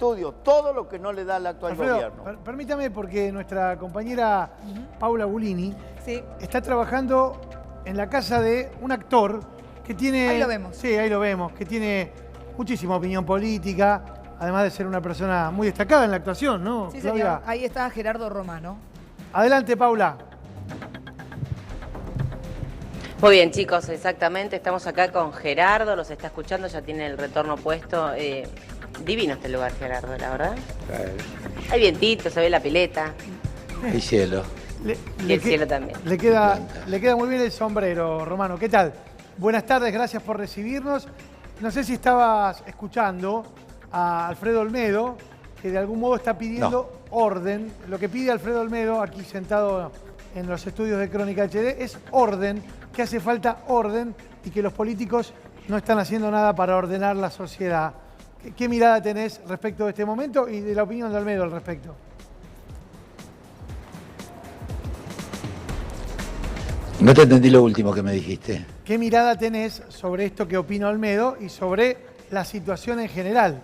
estudios, todo lo que no le da el actual Alfredo, gobierno. Permítame, porque nuestra compañera Paula Bulini Sí. está trabajando en la casa de un actor que tiene... Ahí lo vemos. Sí, ahí lo vemos, que tiene muchísima opinión política, además de ser una persona muy destacada en la actuación, ¿no, Sí, Claudia? señor. Ahí está Gerardo Romano. Adelante, Paula. Muy bien, chicos, exactamente. Estamos acá con Gerardo, los está escuchando, ya tiene el retorno puesto. Divino este lugar, Gerardo, la verdad. Hay vientito, se ve la pileta. Y cielo. Y el cielo también. Le queda muy bien el sombrero, Romano. ¿Qué tal? Buenas tardes, gracias por recibirnos. No sé si estabas escuchando a Alfredo Olmedo, que de algún modo está pidiendo orden. Lo que pide Alfredo Olmedo, aquí sentado en los estudios de Crónica HD, es orden, que hace falta orden y que los políticos no están haciendo nada para ordenar la sociedad. ¿Qué mirada tenés respecto de este momento y de la opinión de Olmedo al respecto? No te entendí lo último que me dijiste. ¿Qué mirada tenés sobre esto que opina Olmedo y sobre la situación en general?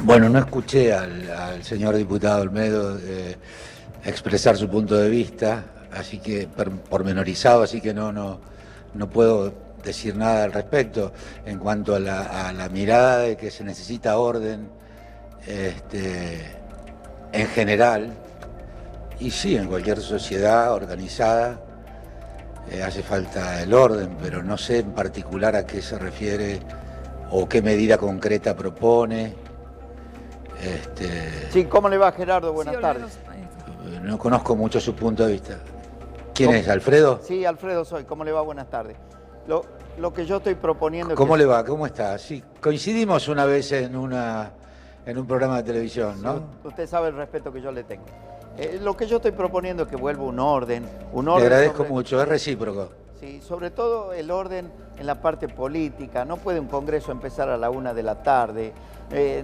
Bueno, no escuché al señor diputado Olmedo expresar su punto de vista, así que pormenorizado, así que no puedo decir nada al respecto. En cuanto a la mirada de que se necesita orden en general, y sí, en cualquier sociedad organizada hace falta el orden, pero no sé en particular a qué se refiere o qué medida concreta propone. Sí, ¿cómo le va, Gerardo? Buenas Sí, tardes. No conozco mucho su punto de vista. ¿Quién es, Alfredo? Sí, Alfredo soy. ¿Cómo le va? Buenas tardes. Lo que yo estoy proponiendo... ¿Cómo le va? ¿Cómo está? Sí, coincidimos una vez en un programa de televisión, ¿no? Sí, usted sabe el respeto que yo le tengo. Lo que yo estoy proponiendo es que vuelva un orden. Le agradezco mucho, es recíproco. Sí, sobre todo el orden en la parte política. No puede un congreso empezar a la 1 de la tarde.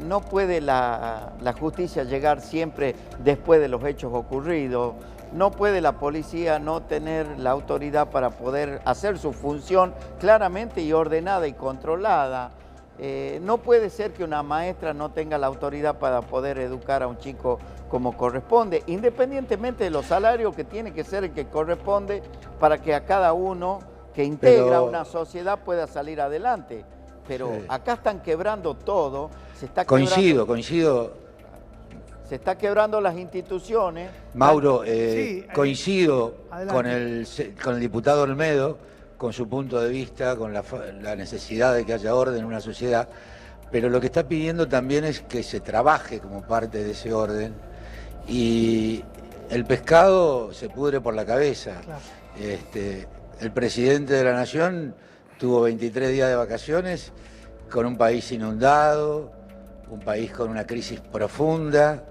No puede la justicia llegar siempre después de los hechos ocurridos. No puede la policía no tener la autoridad para poder hacer su función claramente y ordenada y controlada. No puede ser que una maestra no tenga la autoridad para poder educar a un chico como corresponde, independientemente de los salarios, que tiene que ser el que corresponde para que a cada uno que integra una sociedad pueda salir adelante. Pero sí, acá están quebrando todo, se está coincido. Se está quebrando las instituciones. Mauro, sí, coincido con el diputado Olmedo, con su punto de vista, con la necesidad de que haya orden en una sociedad, pero lo que está pidiendo también es que se trabaje como parte de ese orden, y el pescado se pudre por la cabeza. Claro. El presidente de la Nación tuvo 23 días de vacaciones con un país inundado, un país con una crisis profunda.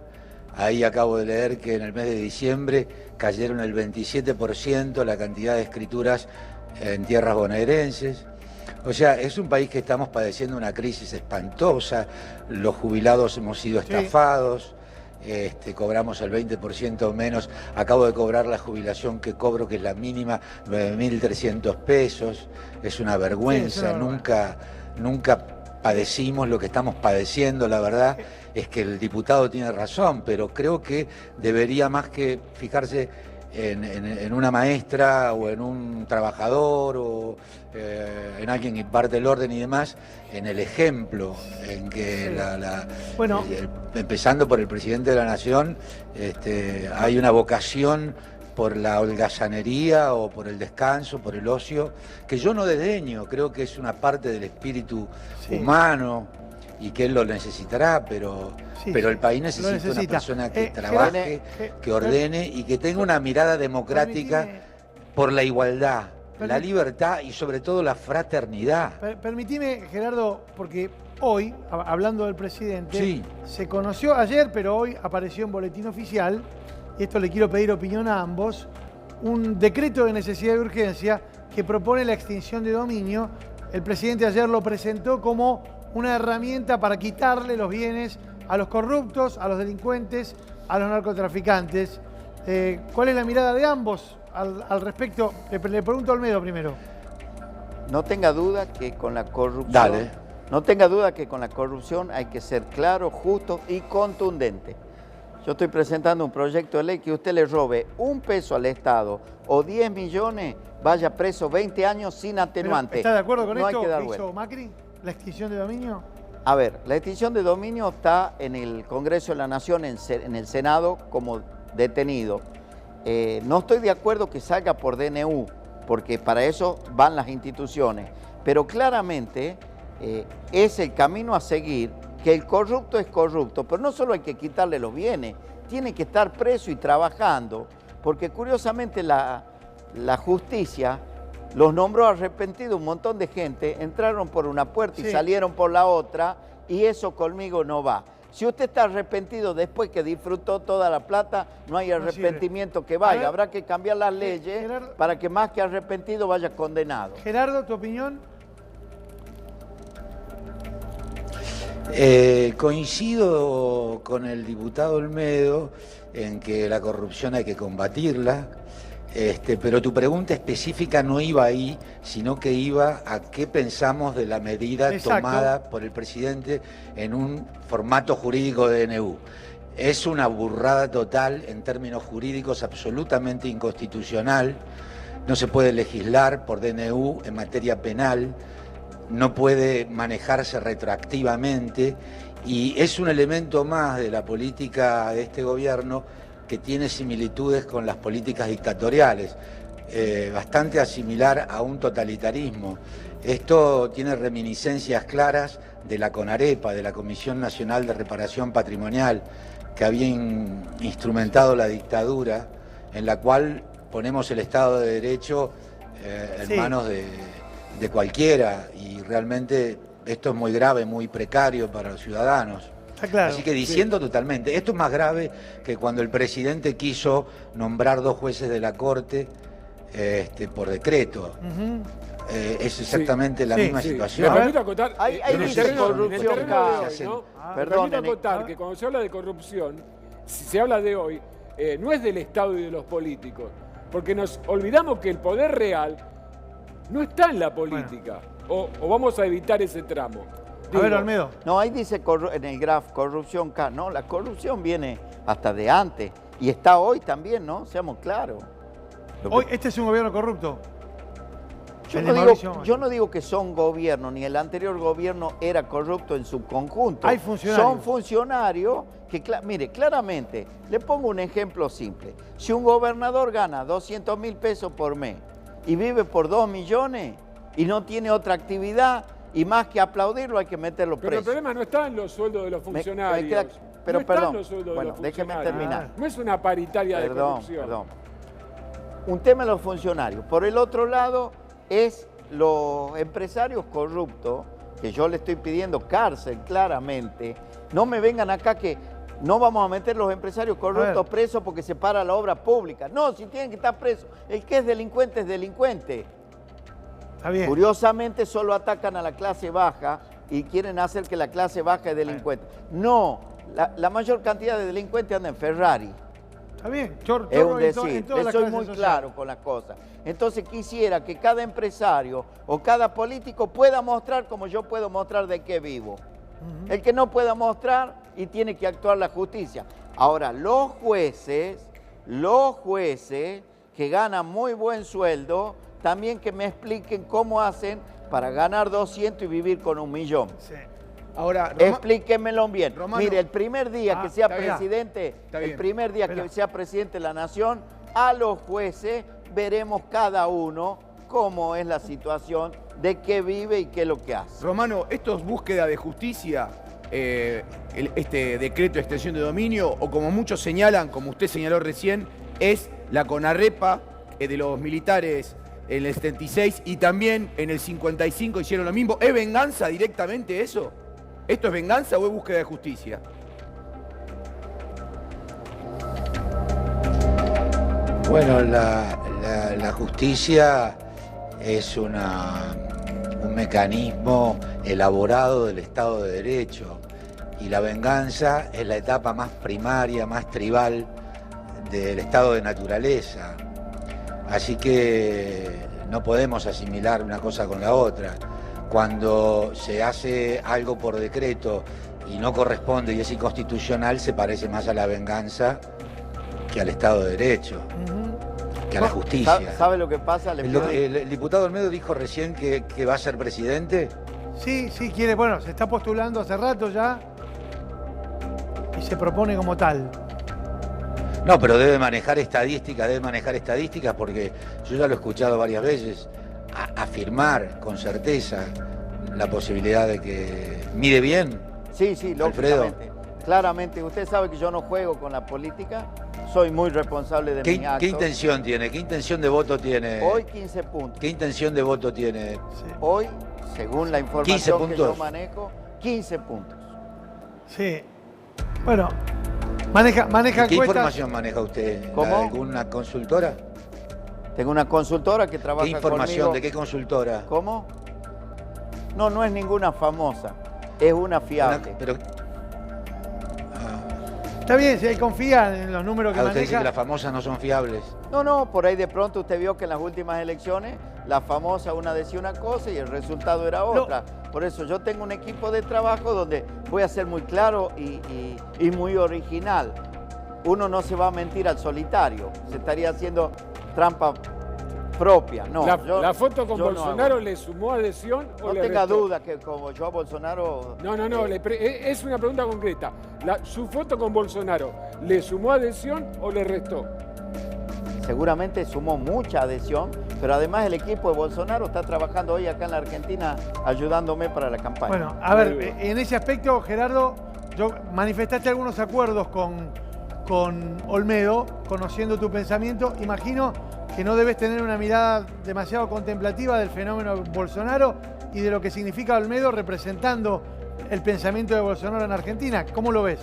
Ahí acabo de leer que en el mes de diciembre cayeron el 27% la cantidad de escrituras en tierras bonaerenses. O sea, es un país que estamos padeciendo una crisis espantosa, los jubilados hemos sido estafados, cobramos el 20% menos, acabo de cobrar la jubilación que cobro, que es la mínima, 9.300 pesos, es una vergüenza, nunca padecimos lo que estamos padeciendo, la verdad es que el diputado tiene razón, pero creo que debería más que fijarse en una maestra o en un trabajador o en alguien que imparte el orden y demás, en el ejemplo, en que empezando por el presidente de la Nación, hay una vocación por la holgazanería o por el descanso, por el ocio, que yo no desdeño, creo que es una parte del espíritu humano y que él lo necesitará, pero el país necesita una persona que trabaje, que ordene y que tenga una mirada democrática por la igualdad, la libertad y sobre todo la fraternidad. Permitime, Gerardo, porque hoy, hablando del presidente, se conoció ayer, pero hoy apareció en Boletín Oficial, y esto le quiero pedir opinión a ambos, un decreto de necesidad y urgencia que propone la extinción de dominio. El presidente ayer lo presentó como una herramienta para quitarle los bienes a los corruptos, a los delincuentes, a los narcotraficantes. ¿Cuál es la mirada de ambos al respecto? Le pregunto a Olmedo primero. No tenga duda que con la corrupción No tenga duda que con la corrupción hay que ser claro, justo y contundente. Yo estoy presentando un proyecto de ley que usted le robe $1 al Estado o 10 millones, vaya preso 20 años sin atenuante. ¿Está de acuerdo con no esto hay que dar que hizo vuelta. Macri? ¿La extinción de dominio? A ver, la extinción de dominio está en el Congreso de la Nación, en el Senado, como detenido. No estoy de acuerdo que salga por DNU, porque para eso van las instituciones. Pero claramente es el camino a seguir, que el corrupto es corrupto, pero no solo hay que quitarle los bienes, tiene que estar preso y trabajando, porque curiosamente la justicia los nombró arrepentidos un montón de gente, entraron por una puerta y salieron por la otra, y eso conmigo no va. Si usted está arrepentido después que disfrutó toda la plata, no hay arrepentimiento que valga. Habrá que cambiar las leyes para que más que arrepentido vaya condenado. Gerardo, ¿tu opinión? Coincido con el diputado Olmedo en que la corrupción hay que combatirla. Pero tu pregunta específica no iba ahí, sino que iba a qué pensamos de la medida tomada por el presidente en un formato jurídico de DNU. Es una burrada total en términos jurídicos, absolutamente inconstitucional. No se puede legislar por DNU en materia penal, no puede manejarse retroactivamente y es un elemento más de la política de este gobierno que tiene similitudes con las políticas dictatoriales, bastante similar a un totalitarismo. Esto tiene reminiscencias claras de la CONAREPA, de la Comisión Nacional de Reparación Patrimonial, que había instrumentado la dictadura, en la cual ponemos el Estado de Derecho en manos de cualquiera, y realmente esto es muy grave, muy precario para los ciudadanos. Claro, así que diciendo totalmente, esto es más grave que cuando el presidente quiso nombrar 2 jueces de la Corte por decreto. Es exactamente la misma situación. Me permito acotar, hay corrupción, Me permito acotar que cuando se habla de corrupción, si se habla de hoy, no es del Estado y de los políticos, porque nos olvidamos que el poder real no está en la política, o vamos a evitar ese tramo. A ver, Olmedo. No, ahí dice en el graph corrupción K. No, la corrupción viene hasta de antes y está hoy también, ¿no? Seamos claros. Hoy este es un gobierno corrupto. Yo no digo que son gobiernos, ni el anterior gobierno era corrupto en su conjunto. Hay funcionarios. Son funcionarios que, mire, claramente, le pongo un ejemplo simple. Si un gobernador gana 200.000 pesos por mes y vive por 2 millones y no tiene otra actividad, y más que aplaudirlo hay que meterlo preso. Pero el problema no está en los sueldos de los funcionarios. Pero no perdón, los sueldos de los déjeme funcionarios. terminar. No es una paritaria de corrupción. Un tema de los funcionarios. Por el otro lado, es los empresarios corruptos, que yo le estoy pidiendo cárcel claramente. No me vengan acá que no vamos a meter los empresarios corruptos presos porque se para la obra pública. No, si tienen que estar presos. El que es delincuente es delincuente. Está bien. Curiosamente solo atacan a la clase baja y quieren hacer que la clase baja es delincuente. No, la mayor cantidad de delincuentes anda en Ferrari. Está bien. Es un decir, soy muy claro con las cosas. Entonces quisiera que cada empresario o cada político pueda mostrar como yo puedo mostrar de qué vivo. El que no pueda mostrar y tiene que actuar la justicia. Ahora, los jueces que ganan muy buen sueldo, también que me expliquen cómo hacen para ganar 200 y vivir con 1 millón. Sí. Ahora, explíquenmelo bien. Romano, mire, el primer día que sea presidente, que sea presidente de la nación, a los jueces veremos cada uno cómo es la situación, de qué vive y qué es lo que hace. Romano, ¿esto es búsqueda de justicia, este decreto de extensión de dominio, o como muchos señalan, como usted señaló recién, es la CONAREPA de los militares en el 76 y también en el 55 hicieron lo mismo? ¿Es venganza directamente eso? ¿Esto es venganza o es búsqueda de justicia? Bueno, la justicia es un mecanismo elaborado del Estado de Derecho, y la venganza es la etapa más primaria, más tribal del estado de naturaleza. Así que no podemos asimilar una cosa con la otra. cuando se hace algo por decreto y no corresponde y es inconstitucional, se parece más a la venganza que al Estado de Derecho, que a la justicia. ¿Sabe lo que pasa? El diputado Olmedo dijo recién que va a ser presidente. Sí, quiere, bueno, se está postulando hace rato ya y se propone como tal. No, pero debe manejar estadísticas porque yo ya lo he escuchado varias veces afirmar con certeza la posibilidad de que mide bien. Sí, lógicamente. Claramente, usted sabe que yo no juego con la política, soy muy responsable de mis actos. ¿Qué intención tiene? ¿Qué intención de voto tiene? Hoy 15 puntos. ¿Qué intención de voto tiene? Sí. Hoy, según la información que yo manejo, 15 puntos. Sí. Bueno, maneja ¿Qué encuestas. información maneja usted? ¿Cómo? ¿Alguna consultora? Tengo una consultora que trabaja conmigo. ¿Qué información? ¿De qué consultora? ¿Cómo? No es ninguna famosa, es una fiable. Está bien, si ahí confía en los números que maneja. ¿Usted dice que las famosas no son fiables? No, por ahí de pronto usted vio que en las últimas elecciones la famosa una decía una cosa y el resultado era otra. Por eso yo tengo un equipo de trabajo donde voy a ser muy claro y muy original. Uno no se va a mentir al solitario, se estaría haciendo trampa propia. No, la foto con Bolsonaro le sumó adhesión o le restó. No tenga duda que como yo a Bolsonaro... No, es una pregunta concreta. ¿Su foto con Bolsonaro le sumó adhesión o le restó? Seguramente sumó mucha adhesión, pero además el equipo de Bolsonaro está trabajando hoy acá en la Argentina ayudándome para la campaña. Bueno, a ver, en ese aspecto, Gerardo, manifestaste algunos acuerdos con Olmedo, conociendo tu pensamiento. Imagino que no debes tener una mirada demasiado contemplativa del fenómeno Bolsonaro y de lo que significa Olmedo representando el pensamiento de Bolsonaro en Argentina. ¿Cómo lo ves?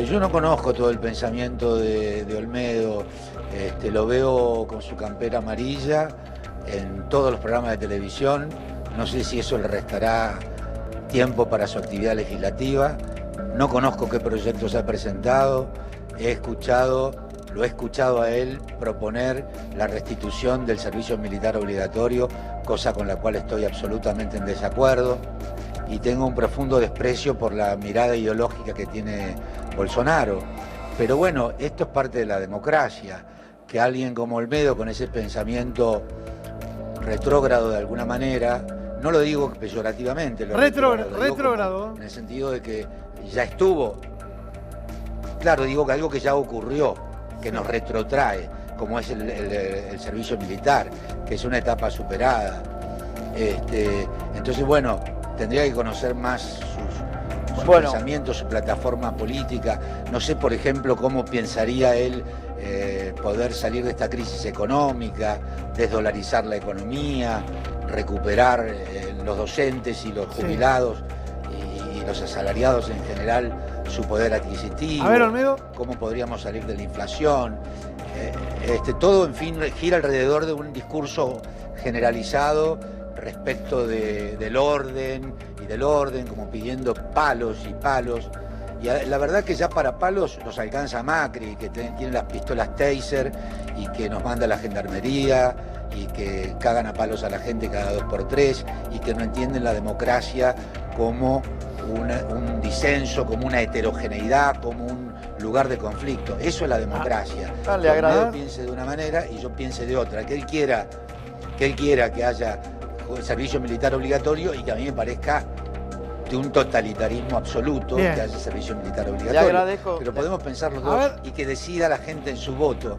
Yo no conozco todo el pensamiento de Olmedo. Lo veo con su campera amarilla en todos los programas de televisión. No sé si eso le restará tiempo para su actividad legislativa. No conozco qué proyectos ha presentado. Lo he escuchado a él proponer la restitución del servicio militar obligatorio, cosa con la cual estoy absolutamente en desacuerdo, y tengo un profundo desprecio por la mirada ideológica que tiene Bolsonaro. Pero bueno, esto es parte de la democracia, que alguien como Olmedo, con ese pensamiento retrógrado de alguna manera, no lo digo peyorativamente, retrógrado, en el sentido de que ya estuvo. Claro, digo que algo que ya ocurrió, que nos retrotrae, como es el servicio militar, que es una etapa superada. Entonces, bueno, tendría que conocer más sus pensamientos, su plataforma política. No sé, por ejemplo, cómo pensaría él poder salir de esta crisis económica, desdolarizar la economía, recuperar los docentes y los jubilados y los asalariados en general su poder adquisitivo. A ver, Olmedo. Cómo podríamos salir de la inflación. Todo, en fin, gira alrededor de un discurso generalizado respecto del orden, como pidiendo palos y palos. Y la verdad que ya para palos nos alcanza Macri, que tiene las pistolas Taser y que nos manda la gendarmería y que cagan a palos a la gente cada 2x3 y que no entienden la democracia como un disenso, como una heterogeneidad, como un lugar de conflicto. Eso es la democracia. Le agradezco. Yo piense de una manera y yo piense de otra. Que él quiera que haya servicio militar obligatorio y que a mí me parezca de un totalitarismo absoluto. Bien. Que haya servicio militar obligatorio. Le agradezco. Pero podemos pensar los dos y que decida la gente en su voto.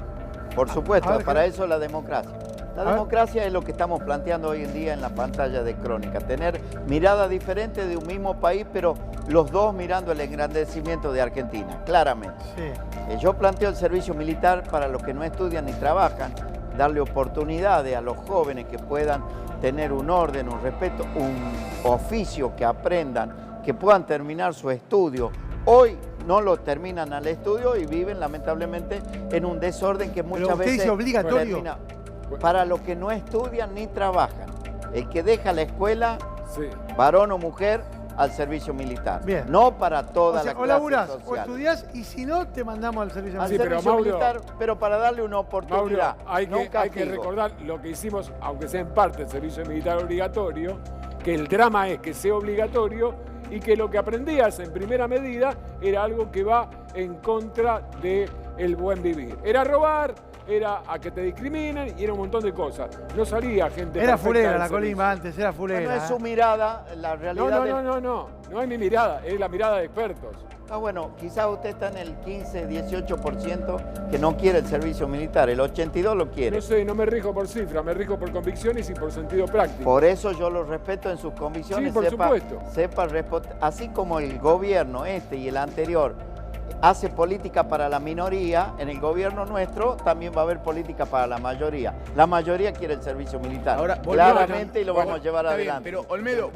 Por supuesto, para eso la democracia. La democracia es lo que estamos planteando hoy en día en la pantalla de Crónica. Tener mirada diferente de un mismo país, pero los dos mirando el engrandecimiento de Argentina, claramente. Sí. Yo planteo el servicio militar para los que no estudian ni trabajan, darle oportunidades a los jóvenes que puedan tener un orden, un respeto, un oficio que aprendan, que puedan terminar su estudio. Hoy no lo terminan al estudio y viven lamentablemente en un desorden que muchas veces dice obligatorio. Termina para los que no estudian ni trabajan. El que deja la escuela, varón o mujer, al servicio militar. Bien. No para toda la o clase laburás, social. o estudiás, y si no, te mandamos al servicio Al militar. servicio Mauro, militar, pero para darle una oportunidad. Mauro, hay no un que castigo. recordar lo que hicimos, aunque sea en parte el servicio militar obligatorio, que el drama es que sea obligatorio y que lo que aprendías en primera medida era algo que va en contra del buen vivir. Era robar, era a que te discriminen y era un montón de cosas. No salía gente Era perfecta fulera del la servicio. Colima antes, era fulera. No es su mirada, la realidad. No es mi mirada, es la mirada de expertos. Bueno, quizás usted está en el 15, 18% que no quiere el servicio militar, el 82% lo quiere. No sé, no me rijo por cifras, me rijo por convicciones y por sentido práctico. Por eso yo lo respeto en sus convicciones. Sí, por supuesto. Así como el gobierno y el anterior hace política para la minoría, en el gobierno nuestro también va a haber política para la mayoría. La mayoría quiere el servicio militar. Ahora, claramente, y lo vamos a llevar está adelante. Bien, pero Olmedo,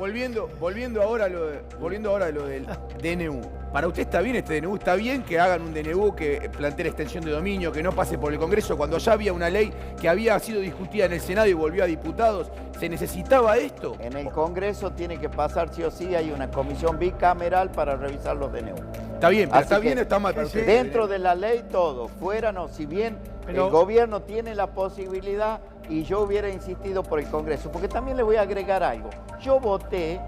volviendo ahora a lo del DNU. Para usted está bien este DNU, está bien que hagan un DNU que plantee la extensión de dominio, que no pase por el Congreso, cuando ya había una ley que había sido discutida en el Senado y volvió a diputados. ¿Se necesitaba esto? En el Congreso tiene que pasar sí o sí, hay una comisión bicameral para revisar los DNU. Está bien, pero Así está bien que, o está mal para usted. Dentro de la ley todo, fuera no, si bien el gobierno tiene la posibilidad y yo hubiera insistido por el Congreso, porque también le voy a agregar algo. Yo voté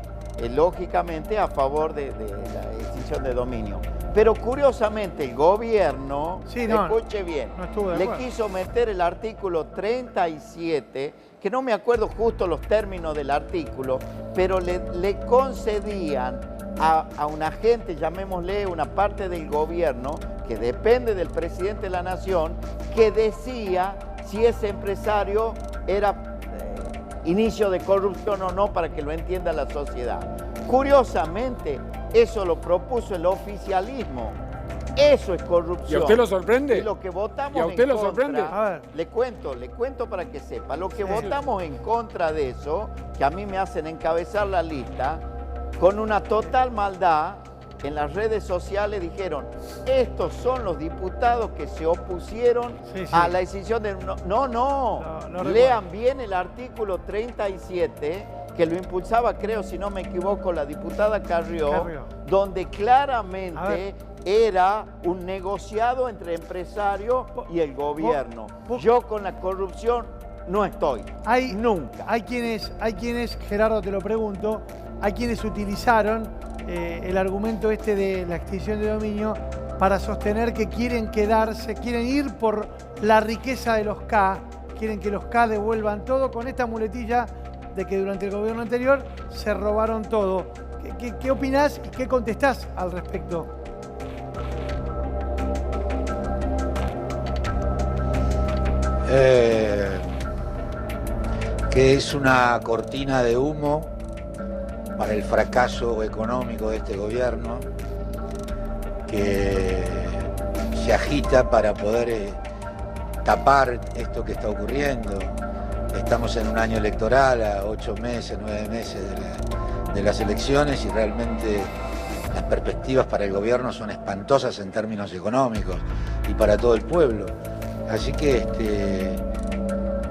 lógicamente a favor de la extinción de dominio. Pero curiosamente el gobierno, escuche bien, le quiso meter el artículo 37, que no me acuerdo justo los términos del artículo, pero le concedían a una gente, llamémosle una parte del gobierno, que depende del presidente de la nación, que decía si ese empresario era inicio de corrupción o no, para que lo entienda la sociedad. Curiosamente, eso lo propuso el oficialismo. Eso es corrupción. ¿Y a usted lo sorprende? Y lo que votamos ¿Y a usted en lo contra, sorprende? A ver. Le cuento para que sepa. Lo que votamos en contra de eso, que a mí me hacen encabezar la lista, con una total maldad, en las redes sociales dijeron, estos son los diputados que se opusieron a la decisión de... No, lean bien el artículo 37, que lo impulsaba, creo, si no me equivoco, la diputada Carrió. Donde claramente era un negociado entre empresarios y el gobierno. Yo con la corrupción no estoy, nunca. Hay quienes, Gerardo, te lo pregunto, hay quienes utilizaron el argumento de la extinción de dominio para sostener que quieren ir por la riqueza de los K, quieren que los K devuelvan todo con esta muletilla de que durante el gobierno anterior se robaron todo. ¿Qué opinás y qué contestás al respecto? Que es una cortina de humo para el fracaso económico de este gobierno, que se agita para poder tapar esto que está ocurriendo. Estamos en un año electoral, a 8 meses, 9 meses de las elecciones, y realmente las perspectivas para el gobierno son espantosas en términos económicos y para todo el pueblo. Así que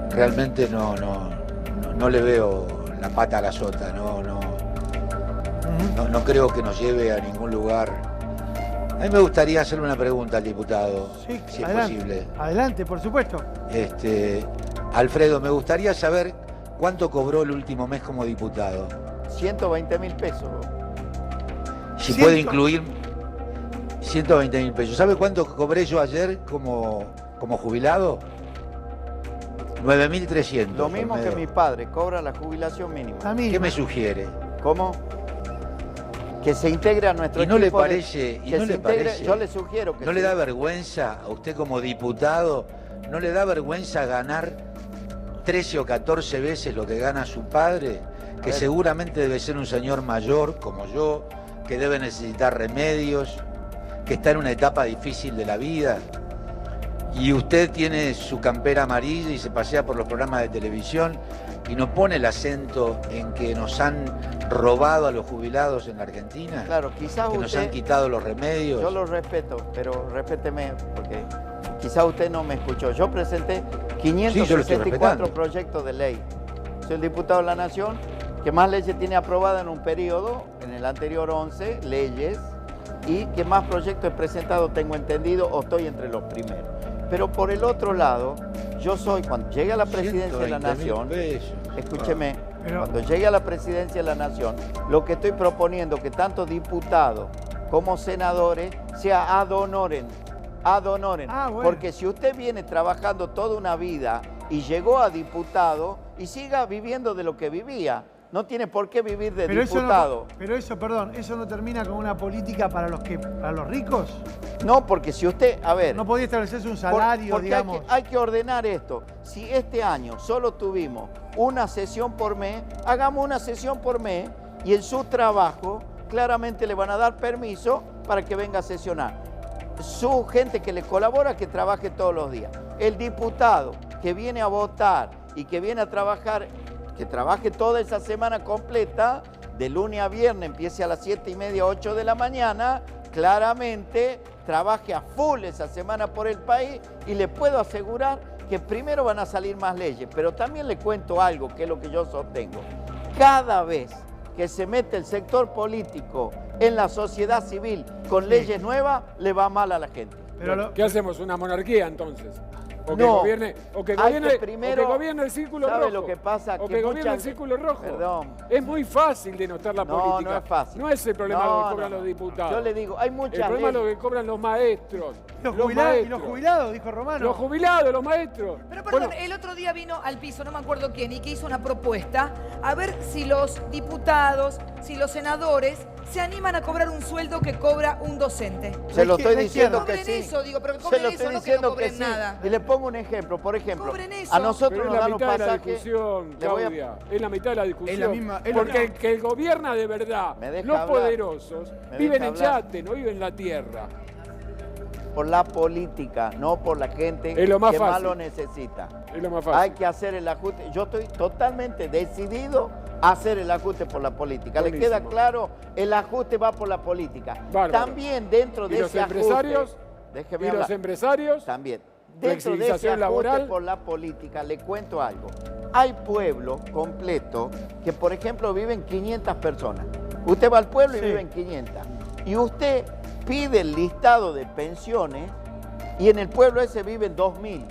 realmente no le veo la pata a la sota, no creo que nos lleve a ningún lugar. A mí me gustaría hacerle una pregunta al diputado, si es posible. Adelante, por supuesto. Alfredo, me gustaría saber cuánto cobró el último mes como diputado. 120.000 pesos. Si puede incluir 120.000 pesos. ¿Sabe cuánto cobré yo ayer como jubilado? 9.300. Lo mismo que mi padre, cobra la jubilación mínima. ¿Qué me sugiere? ¿Cómo? Que se integre a nuestro equipo. ¿Y no le parece? Yo le sugiero que ¿No le da vergüenza a usted como diputado? ¿No le da vergüenza ganar 13 o 14 veces lo que gana su padre? Que seguramente debe ser un señor mayor como yo, que debe necesitar remedios, que está en una etapa difícil de la vida. Y usted tiene su campera amarilla y se pasea por los programas de televisión y no pone el acento en que nos han robado a los jubilados en la Argentina. Claro, quizás que nos han quitado los remedios. Yo lo respeto, pero respéteme, porque quizás usted no me escuchó. Yo presenté 564 proyectos de ley. Soy el diputado de la Nación que más leyes tiene aprobada en un periodo, en el anterior 11 leyes, y que más proyectos he presentado, tengo entendido, o estoy entre los primeros. Pero por el otro lado, yo soy, cuando llegue a la presidencia de la Nación, escúcheme, cuando llegue a la presidencia de la Nación, lo que estoy proponiendo que tanto diputados como senadores sea ad honorem. Ad honorem. Bueno. Porque si usted viene trabajando toda una vida y llegó a diputado y siga viviendo de lo que vivía, no tiene por qué vivir de diputado. Pero eso, perdón, ¿eso no termina con una política para los ricos? No, porque si usted, a ver... No podía establecerse un salario, porque digamos. Hay que ordenar esto. Si este año solo tuvimos una sesión por mes, hagamos una sesión por mes y en su trabajo claramente le van a dar permiso para que venga a sesionar. Su gente que le colabora, que trabaje todos los días. El diputado que viene a votar y que viene a trabajar, que trabaje toda esa semana completa, de lunes a viernes, empiece a las 7:30, 8 de la mañana, claramente trabaje a full esa semana por el país y le puedo asegurar que primero van a salir más leyes, pero también le cuento algo que es lo que yo sostengo. Cada vez que se mete el sector político en la sociedad civil con leyes nuevas, le va mal a la gente. ¿Qué hacemos? ¿Una monarquía entonces? O que no, gobierne el círculo rojo. Lo que pasa? O que gobierne el círculo rojo. Perdón. Es muy fácil denostar la política. No es fácil. No es el problema lo que cobran los diputados. Yo le digo, hay muchas El problema es lo que cobran los maestros. Los jubilados, dijo Romano. Los jubilados, los maestros. Pero perdón, el otro día vino al piso, no me acuerdo quién, y que hizo una propuesta a ver si los diputados, si los senadores se animan a cobrar un sueldo que cobra un docente. Se lo estoy diciendo que sí. Eso, digo, pero que cobren eso, no que no cobren nada. Y le pongo un ejemplo, por ejemplo, eso. a nosotros nos dan un pasaje. Es la mitad de la discusión, Claudia. Es la mitad de la discusión. Es la misma, porque el que gobierna de verdad, los poderosos, viven en yate, no viven en la tierra. Por la política, no por la gente que más lo necesita. Es lo más fácil. Hay que hacer el ajuste. Yo estoy totalmente decidido a hacer el ajuste por la política. Buenísimo. ¿Le queda claro? El ajuste va por la política. Bárbaro. También dentro de ese ajuste... ¿Y los empresarios? También. Dentro de ese ajuste laboral por la política, le cuento algo. Hay pueblos completos que, por ejemplo, viven 500 personas. Usted va al pueblo y viven 500. Y usted pide el listado de pensiones y en el pueblo ese viven 2.000.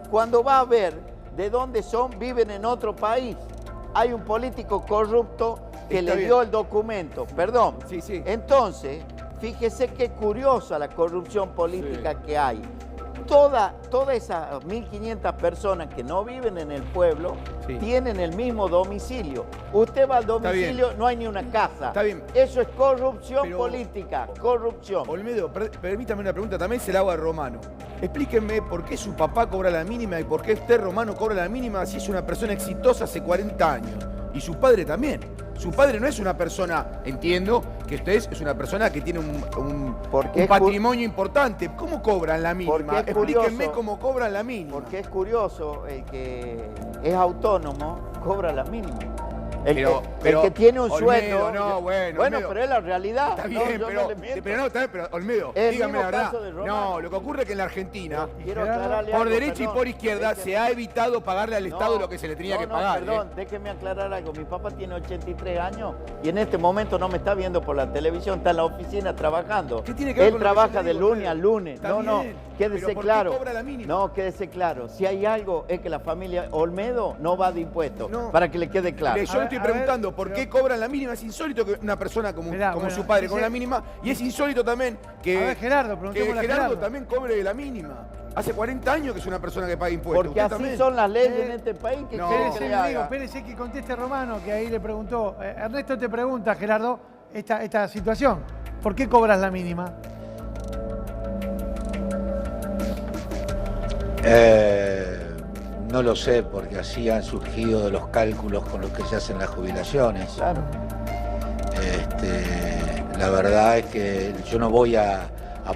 Cuando va a ver de dónde son, viven en otro país. Hay un político corrupto que le dio el documento. Perdón. Sí, sí. Entonces, fíjese qué curiosa la corrupción política que hay. Todas esas 1.500 personas que no viven en el pueblo tienen el mismo domicilio. Usted va al domicilio, no hay ni una casa. Está bien. Eso es corrupción política, corrupción. Olmedo, permítame una pregunta, también se la hago a Romano. Explíquenme por qué su papá cobra la mínima y por qué usted, Romano, cobra la mínima si es una persona exitosa hace 40 años. Y su padre también. Su padre no es una persona, entiendo que usted es una persona que tiene un patrimonio importante. ¿Cómo cobran la mínima? Explíquenme cómo cobran la mínima. Porque es curioso, el que es autónomo cobra la mínima. El que tiene un sueldo. No, bueno, Olmedo, pero es la realidad. Está bien, pero Olmedo, dígame la verdad. No, lo que ocurre es que en la Argentina, por derecha y por izquierda, se ha evitado pagarle al Estado lo que se le tenía que pagar. Perdón, déjeme aclarar algo. Mi papá tiene 83 años y en este momento no me está viendo por la televisión, está en la oficina trabajando. ¿Qué tiene que ver Él con trabaja de lunes a lunes. Quédese claro. ¿Por qué cobra la mínima? No, quédese claro. Si hay algo es que la familia Olmedo no va de impuestos. Para que le quede claro. Yo le estoy preguntando por qué cobran la mínima. Es insólito que una persona como su padre cobra la mínima. Y es insólito también que Gerardo también cobre la mínima. Hace 40 años que es una persona que paga impuestos. Porque así también son las leyes en este país. Que espérese que conteste Romano, que ahí le preguntó. Ernesto te pregunta, Gerardo, esta situación. ¿Por qué cobras la mínima? No lo sé, porque así han surgido los cálculos con los que se hacen las jubilaciones. Claro. La verdad es que yo no voy a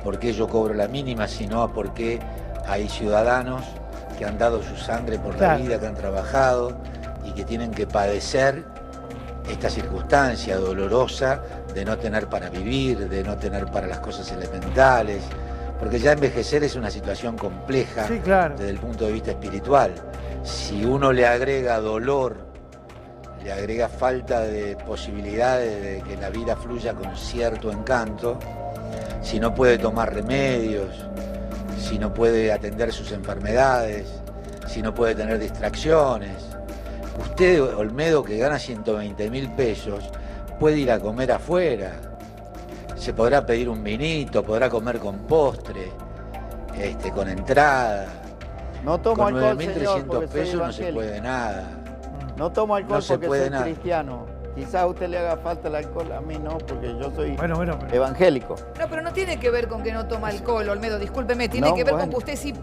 por qué yo cobro la mínima, sino a por qué hay ciudadanos que han dado su sangre por la vida, que han trabajado y que tienen que padecer esta circunstancia dolorosa de no tener para vivir, de no tener para las cosas elementales. Porque ya envejecer es una situación compleja desde el punto de vista espiritual. Si uno le agrega dolor, le agrega falta de posibilidades de que la vida fluya con cierto encanto, si no puede tomar remedios, si no puede atender sus enfermedades, si no puede tener distracciones. Usted, Olmedo, que gana 120.000 pesos, puede ir a comer afuera, se podrá pedir un vinito, podrá comer con postre, con entrada. No tomo con alcohol, 9.300 pesos no se puede nada. No tomo alcohol no porque soy nada. cristiano. Quizás a usted le haga falta el alcohol, a mí no, porque yo soy pero... evangélico. No, pero no tiene que ver con que no toma alcohol, Olmedo, discúlpeme. Tiene No, que ver bueno. con que usted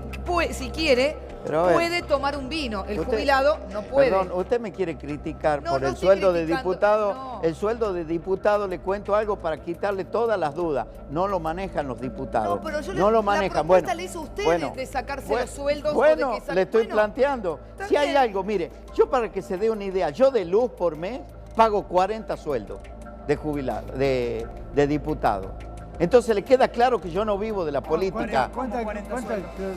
si quiere, Pero a ver, puede tomar un vino. El usted- jubilado no puede. Perdón, usted me quiere criticar No, por no el estoy sueldo de criticando, diputado. no. El sueldo de diputado, le cuento algo para quitarle todas las dudas. No lo manejan los diputados. No, pero yo no lo la manejan. propuesta Bueno, le hizo usted bueno, de sacarse bueno, los sueldos. Bueno, o de que le estoy bueno, planteando. está Si hay bien. algo, mire, yo para que se dé una idea, yo de luz por mes pago 40 sueldos de jubilado, de diputado. Entonces le queda claro que yo no vivo de la política. ¿Cuánta?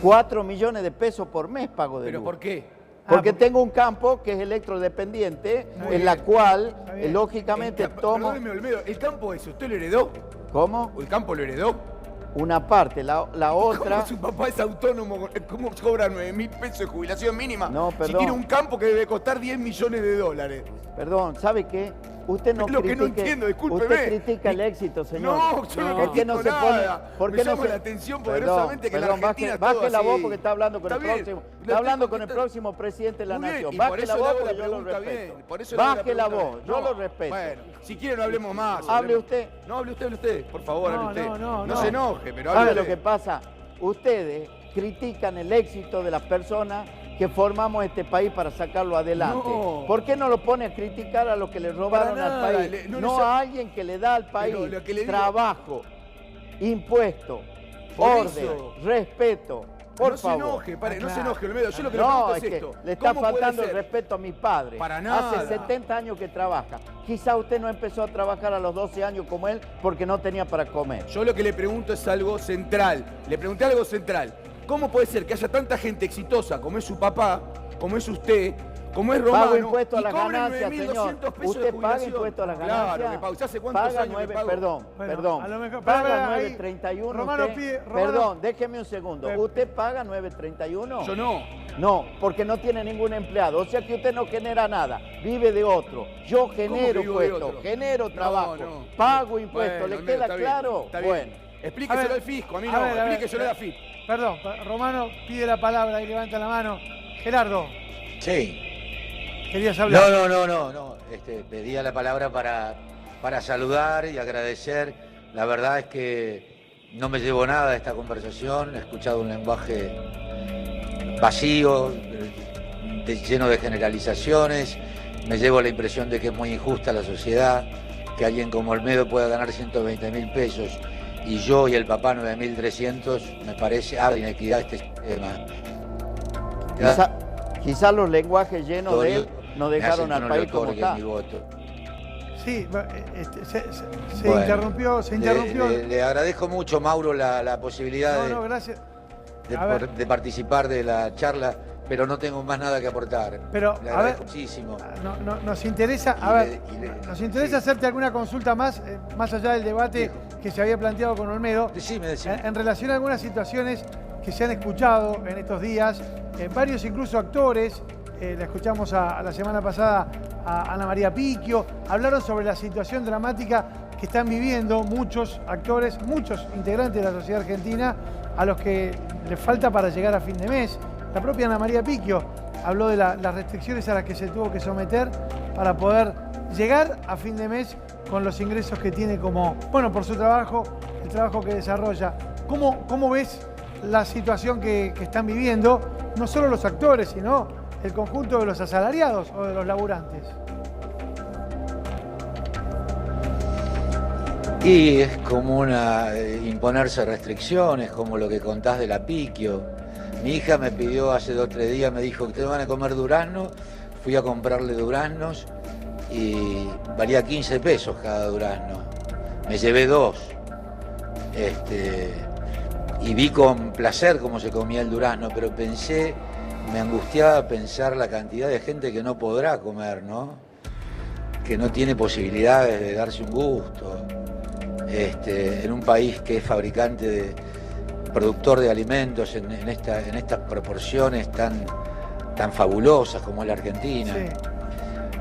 4 millones de pesos por mes pago de ¿Pero luz. por qué? Porque tengo un campo que es electrodependiente, Muy en la bien. cual, bien. lógicamente, tomo... Perdóneme, Olmedo, ¿el campo ese usted lo heredó? ¿Cómo? ¿O el campo lo heredó? Una parte, la otra... ¿Cómo su papá es autónomo? ¿Cómo cobra 9.000 pesos de jubilación mínima? No, Si perdón. tiene un campo que debe costar 10 millones de dólares. Perdón, ¿sabe qué? Usted no Es lo que no critique- entiendo, discúlpeme. Usted critica el éxito, señor. No, yo no ¿Por qué critico se nada. ¿por Me qué no llama se- la atención Perdón, poderosamente que en la perdón, Argentina es baje todo la voz así. porque está hablando con Está el bien, próximo. lo Está hablando estoy con el contestando. próximo presidente de la Muy bien, nación. y por Baje eso la le voz hago porque la yo lo pregunta respeto. bien, por eso le hago Baje la pregunta voz, bien. yo No, lo respeto. Bueno, si quiere no hablemos más. Hable hablemos. usted. No, hable usted, por favor, No, hable usted. no, No se enoje, pero hable ¿Sabe usted. lo que pasa? Ustedes critican el éxito de las personas que formamos este país para sacarlo adelante. No. ¿Por qué no lo pone a criticar a los que le robaron Para al nada, país? no No le a alguien que le da al país Pero lo que le digo- trabajo, impuesto, Por orden, eso. respeto. Por no favor. se enoje, pare, no se Claro. enoje, Olmedo. Yo lo que le No, pregunto es es que esto. le está ¿Cómo puede faltando el ser? respeto a mis padres. Para nada. Hace 70 años que trabaja. Quizá usted no empezó a trabajar a los 12 años como él porque no tenía para comer. Yo lo que le pregunto es algo central. Le pregunté algo central. ¿Cómo puede ser que haya tanta gente exitosa como es su papá, como es usted, como es Romano? Pago impuesto a y las cobren ganancias, 9.200 señor. pesos de ¿Usted paga jubilación? impuesto a las Claro, ganancias? que pago. ¿Ya hace cuántos Paga años que 9, pago? perdón, Bueno, perdón. a lo mejor- Paga para, ahí, 9.31 Romano usted. pide- Romano- Perdón, déjeme un segundo. Pe- ¿Usted paga 9.31? Yo no. No, porque no tiene ningún empleado. O sea que usted no genera nada. Vive de otro. Yo genero vivo de puestos, otro? genero No, trabajo, no. pago impuestos. Bueno, ¿Le Olmedo, queda está bien, claro? está bien. Bueno. Explíqueselo A ver, al fisco, a mí a no. ver, a ver, Explíqueselo a la FIP. Perdón, Romano pide la palabra y levanta la mano. Gerardo, Sí. querías hablar. No. Pedía la palabra para saludar y agradecer. La verdad es que no me llevo nada de esta conversación. He escuchado un lenguaje vacío, lleno de generalizaciones. Me llevo la impresión de que es muy injusta la sociedad, que alguien como Olmedo pueda ganar 120.000 pesos y yo y el papá 9.300, me parece habla de inequidad este sistema. Quizá los lenguajes llenos de él no Me dejaron hacen que al no país le como otorgue está. mi voto. Sí, se Bueno, interrumpió. Le agradezco mucho, Mauro, la posibilidad No, gracias. de, A ver. de participar de la charla, pero no tengo más nada que aportar. Pero, le a agradezco ver, muchísimo. Nos interesa, Y a ver, le- nos interesa sí. hacerte alguna consulta más, más allá del debate Viejo. que se había planteado con Olmedo. Decime. En relación a algunas situaciones que se han escuchado en estos días, varios incluso actores, la escuchamos la semana pasada a Ana María Picchio, hablaron sobre la situación dramática que están viviendo muchos actores, muchos integrantes de la sociedad argentina, a los que les falta para llegar a fin de mes. La propia Ana María Picchio habló de las restricciones a las que se tuvo que someter para poder llegar a fin de mes con los ingresos que tiene como, bueno, por su trabajo, el trabajo que desarrolla. ¿Cómo ves la situación que están viviendo, no solo los actores, sino el conjunto de los asalariados o de los laburantes? Y es como imponerse restricciones, como lo que contás de la Picchio. Mi hija me pidió hace 2 o 3 días, me dijo que te van a comer duraznos. Fui a comprarle duraznos y valía 15 pesos cada durazno. Me llevé 2. Y vi con placer cómo se comía el durazno, pero me angustiaba pensar la cantidad de gente que no podrá comer, ¿no? que no tiene posibilidades de darse un gusto, en un país que es fabricante, productor de alimentos en estas proporciones tan fabulosas como es la Argentina. Sí.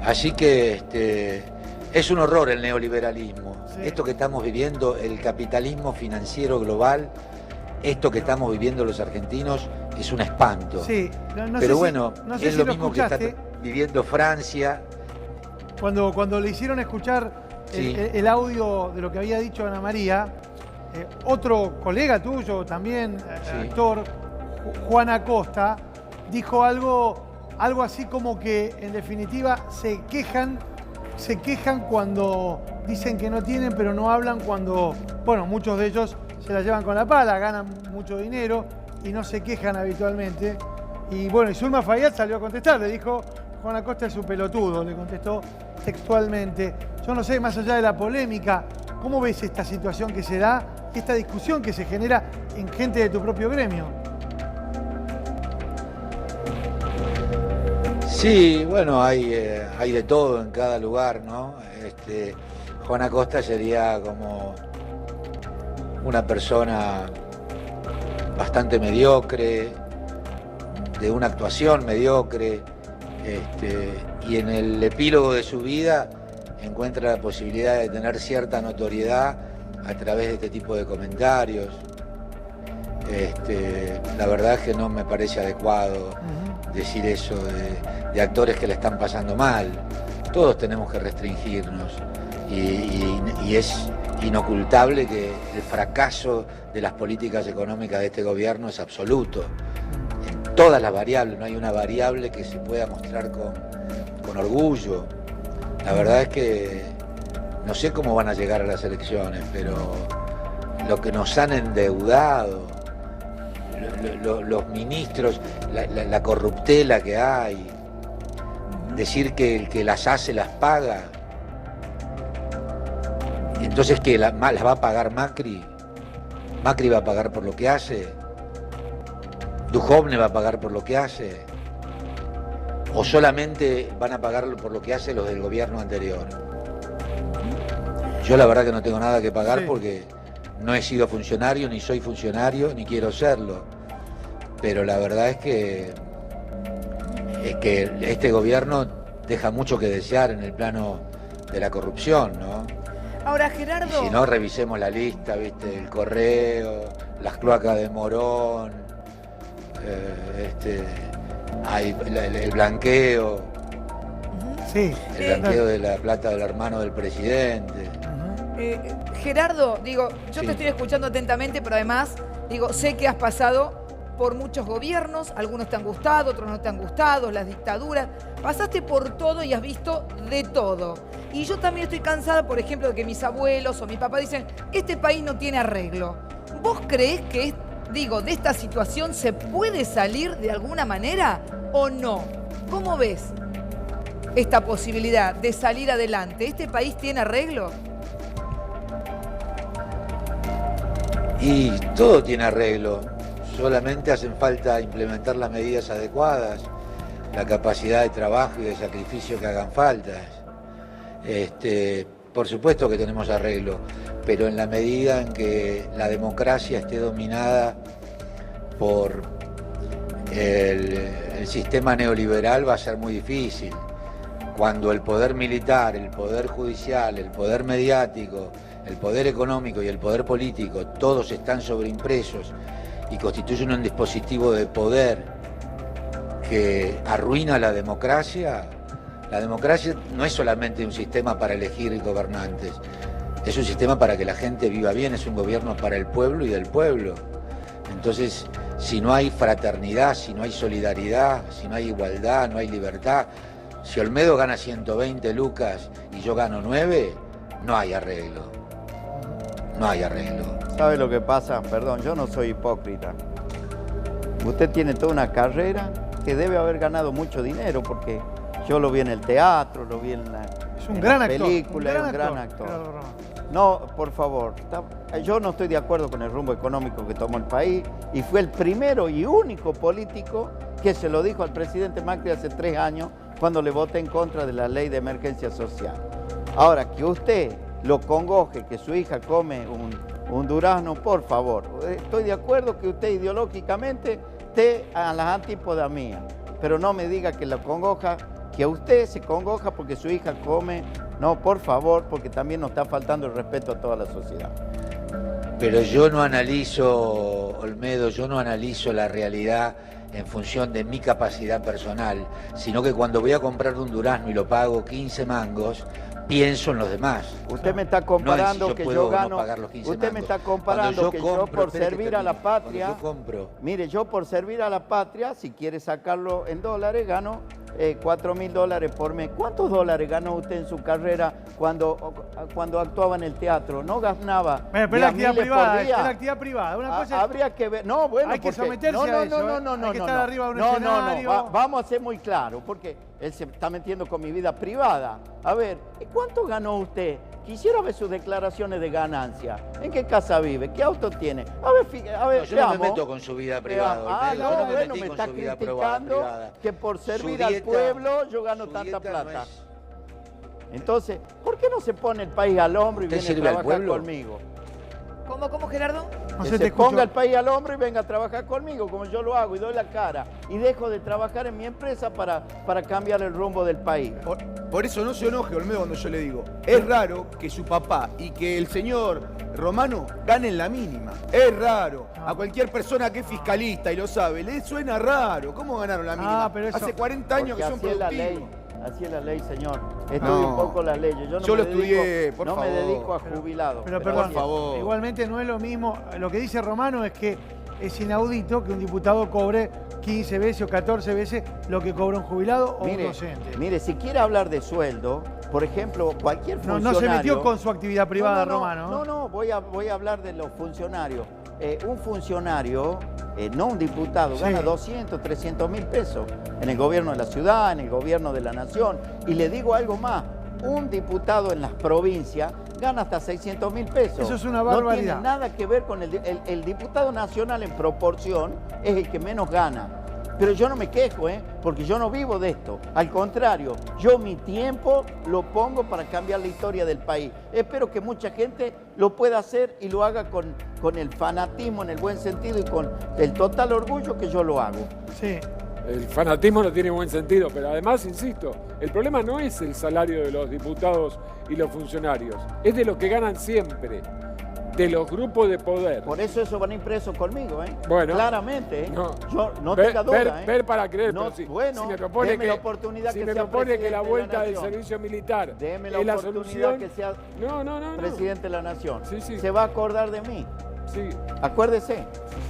Así que es un horror el neoliberalismo. Sí. Esto que estamos viviendo, el capitalismo financiero global, esto que estamos viviendo los argentinos, es un espanto. Sí. Pero bueno, es lo mismo que está viviendo Francia. Cuando le hicieron escuchar el audio de lo que había dicho Ana María, otro colega tuyo también, actor, Juan Acosta, dijo algo así como que en definitiva se quejan cuando dicen que no tienen, pero no hablan cuando, bueno, muchos de ellos se la llevan con la pala, ganan mucho dinero y no se quejan habitualmente. Y bueno, y Zulma Fayad salió a contestar, le dijo, Juan Acosta es un pelotudo, le contestó textualmente. Yo no sé, más allá de la polémica, ¿cómo ves esta situación que se da, esta discusión que se genera en gente de tu propio gremio? Sí, bueno, hay de todo en cada lugar, ¿no? Juan Acosta sería como una persona bastante mediocre, de una actuación mediocre, y en el epílogo de su vida encuentra la posibilidad de tener cierta notoriedad a través de este tipo de comentarios. La verdad es que no me parece adecuado decir eso de actores que le están pasando mal. Todos tenemos que restringirnos y es inocultable que el fracaso de las políticas económicas de este gobierno es absoluto. En todas las variables, no hay una variable que se pueda mostrar con orgullo. La verdad es que no sé cómo van a llegar a las elecciones, pero lo que nos han endeudado, los ministros, la corruptela que hay, decir que el que las hace las paga, entonces que las va a pagar Macri. Macri va a pagar por lo que hace, Duhovne va a pagar por lo que hace, o solamente van a pagar por lo que hace los del gobierno anterior. Yo la verdad que no tengo nada que pagar porque no he sido funcionario, ni soy funcionario, ni quiero serlo. Pero la verdad es que este gobierno deja mucho que desear en el plano de la corrupción, ¿no? Ahora, Gerardo... Y si no, revisemos la lista, ¿viste? El Correo, las cloacas de Morón, el blanqueo. Sí. El blanqueo de la plata del hermano del presidente. Gerardo, digo, yo te estoy escuchando atentamente, pero además, digo, sé que has pasado por muchos gobiernos, algunos te han gustado, otros no te han gustado, las dictaduras. Pasaste por todo y has visto de todo. Y yo también estoy cansada, por ejemplo, de que mis abuelos o mi papá dicen, este país no tiene arreglo. ¿Vos creés que, de esta situación se puede salir de alguna manera o no? ¿Cómo ves esta posibilidad de salir adelante? ¿Este país tiene arreglo? Y todo tiene arreglo. Solamente hacen falta implementar las medidas adecuadas, la capacidad de trabajo y de sacrificio que hagan falta. Por supuesto que tenemos arreglo, pero en la medida en que la democracia esté dominada por el sistema neoliberal va a ser muy difícil. Cuando el poder militar, el poder judicial, el poder mediático, el poder económico y el poder político, todos están sobreimpresos y constituyen un dispositivo de poder que arruina la democracia no es solamente un sistema para elegir gobernantes, es un sistema para que la gente viva bien, es un gobierno para el pueblo y del pueblo. Entonces, si no hay fraternidad, si no hay solidaridad, si no hay igualdad, no hay libertad, si Olmedo gana 120 lucas y yo gano 9, no hay arreglo. No hay arreglo. ¿Sabe lo que pasa? Perdón, yo no soy hipócrita. Usted tiene toda una carrera que debe haber ganado mucho dinero porque yo lo vi en el teatro, lo vi en la película, es un gran actor. No, por favor, yo no estoy de acuerdo con el rumbo económico que tomó el país y fue el primero y único político que se lo dijo al presidente Macri hace 3 años cuando le voté en contra de la ley de emergencia social. Ahora, que usted lo congoje, que su hija come un durazno, por favor. Estoy de acuerdo que usted ideológicamente esté a las antípodas mías, pero no me diga que lo congoja, que usted se congoja porque su hija come. No, por favor, porque también nos está faltando el respeto a toda la sociedad. Pero yo no analizo, Olmedo, yo no analizo la realidad en función de mi capacidad personal, sino que cuando voy a comprar un durazno y lo pago 15 mangos, pienso en los demás. Usted me está comparando no que puedo yo gano. no pagar los 15 usted mangos. me está comparando que yo por servir a la patria. Yo compro. Mire, yo por servir a la patria, si quiere sacarlo en dólares, gano $4.000 por mes. ¿Cuántos dólares ganó usted en su carrera cuando actuaba en el teatro? No ganaba. Pero la actividad privada, es la actividad privada. Una cosa habría que ver. No, bueno, hay que someterse a eso. Hay que estar arriba de un escenario. Vamos a ser muy claros, porque él se está metiendo con mi vida privada. A ver, ¿cuánto ganó usted? Quisiera ver sus declaraciones de ganancia. ¿En qué casa vive? ¿Qué auto tiene? A ver, no, yo no me meto con su vida privada. Bueno, me está criticando que por servir al pueblo yo gano tanta plata. Entonces, ¿por qué no se pone el país al hombro y viene a trabajar conmigo? ¿Cómo, Gerardo? Que se ponga el país al hombro y venga a trabajar conmigo, como yo lo hago, y doy la cara. Y dejo de trabajar en mi empresa para cambiar el rumbo del país. Por eso no se enoje, Olmedo, cuando yo le digo. Es raro que su papá y que el señor Romano ganen la mínima. Es raro. A cualquier persona que es fiscalista y lo sabe, le suena raro. ¿Cómo ganaron la mínima? Pero eso, hace 40 años que son productivos. Así es la ley, señor. Estudio un poco las leyes. Yo lo estudié, por favor. No me dedico a jubilados. Pero perdón, por favor. Igualmente no es lo mismo. Lo que dice Romano es que es inaudito que un diputado cobre 15 veces o 14 veces lo que cobra un jubilado o un docente. Mire, si quiere hablar de sueldo, por ejemplo, cualquier funcionario... No se metió con su actividad privada, Romano. No, voy a hablar de los funcionarios. Un funcionario, no un diputado, gana 200, 300 mil pesos en el gobierno de la ciudad, en el gobierno de la nación. Y le digo algo más, un diputado en las provincias gana hasta 600 mil pesos. Eso es una barbaridad. No tiene nada que ver con el diputado nacional en proporción, es el que menos gana. Pero yo no me quejo, porque yo no vivo de esto. Al contrario, yo mi tiempo lo pongo para cambiar la historia del país. Espero que mucha gente lo pueda hacer y lo haga con el fanatismo en el buen sentido y con el total orgullo que yo lo hago. Sí. El fanatismo no tiene buen sentido, pero además, insisto, el problema no es el salario de los diputados y los funcionarios, es de los que ganan siempre, de los grupos de poder. Por eso van impresos conmigo, Bueno, claramente, no, yo no tenga duda, ver para creer, no, si bueno, me propone la oportunidad si me propone que la vuelta del servicio militar déme la es la oportunidad solución, que sea no. presidente de la nación. Sí. Se va a acordar de mí. Sí. Acuérdese.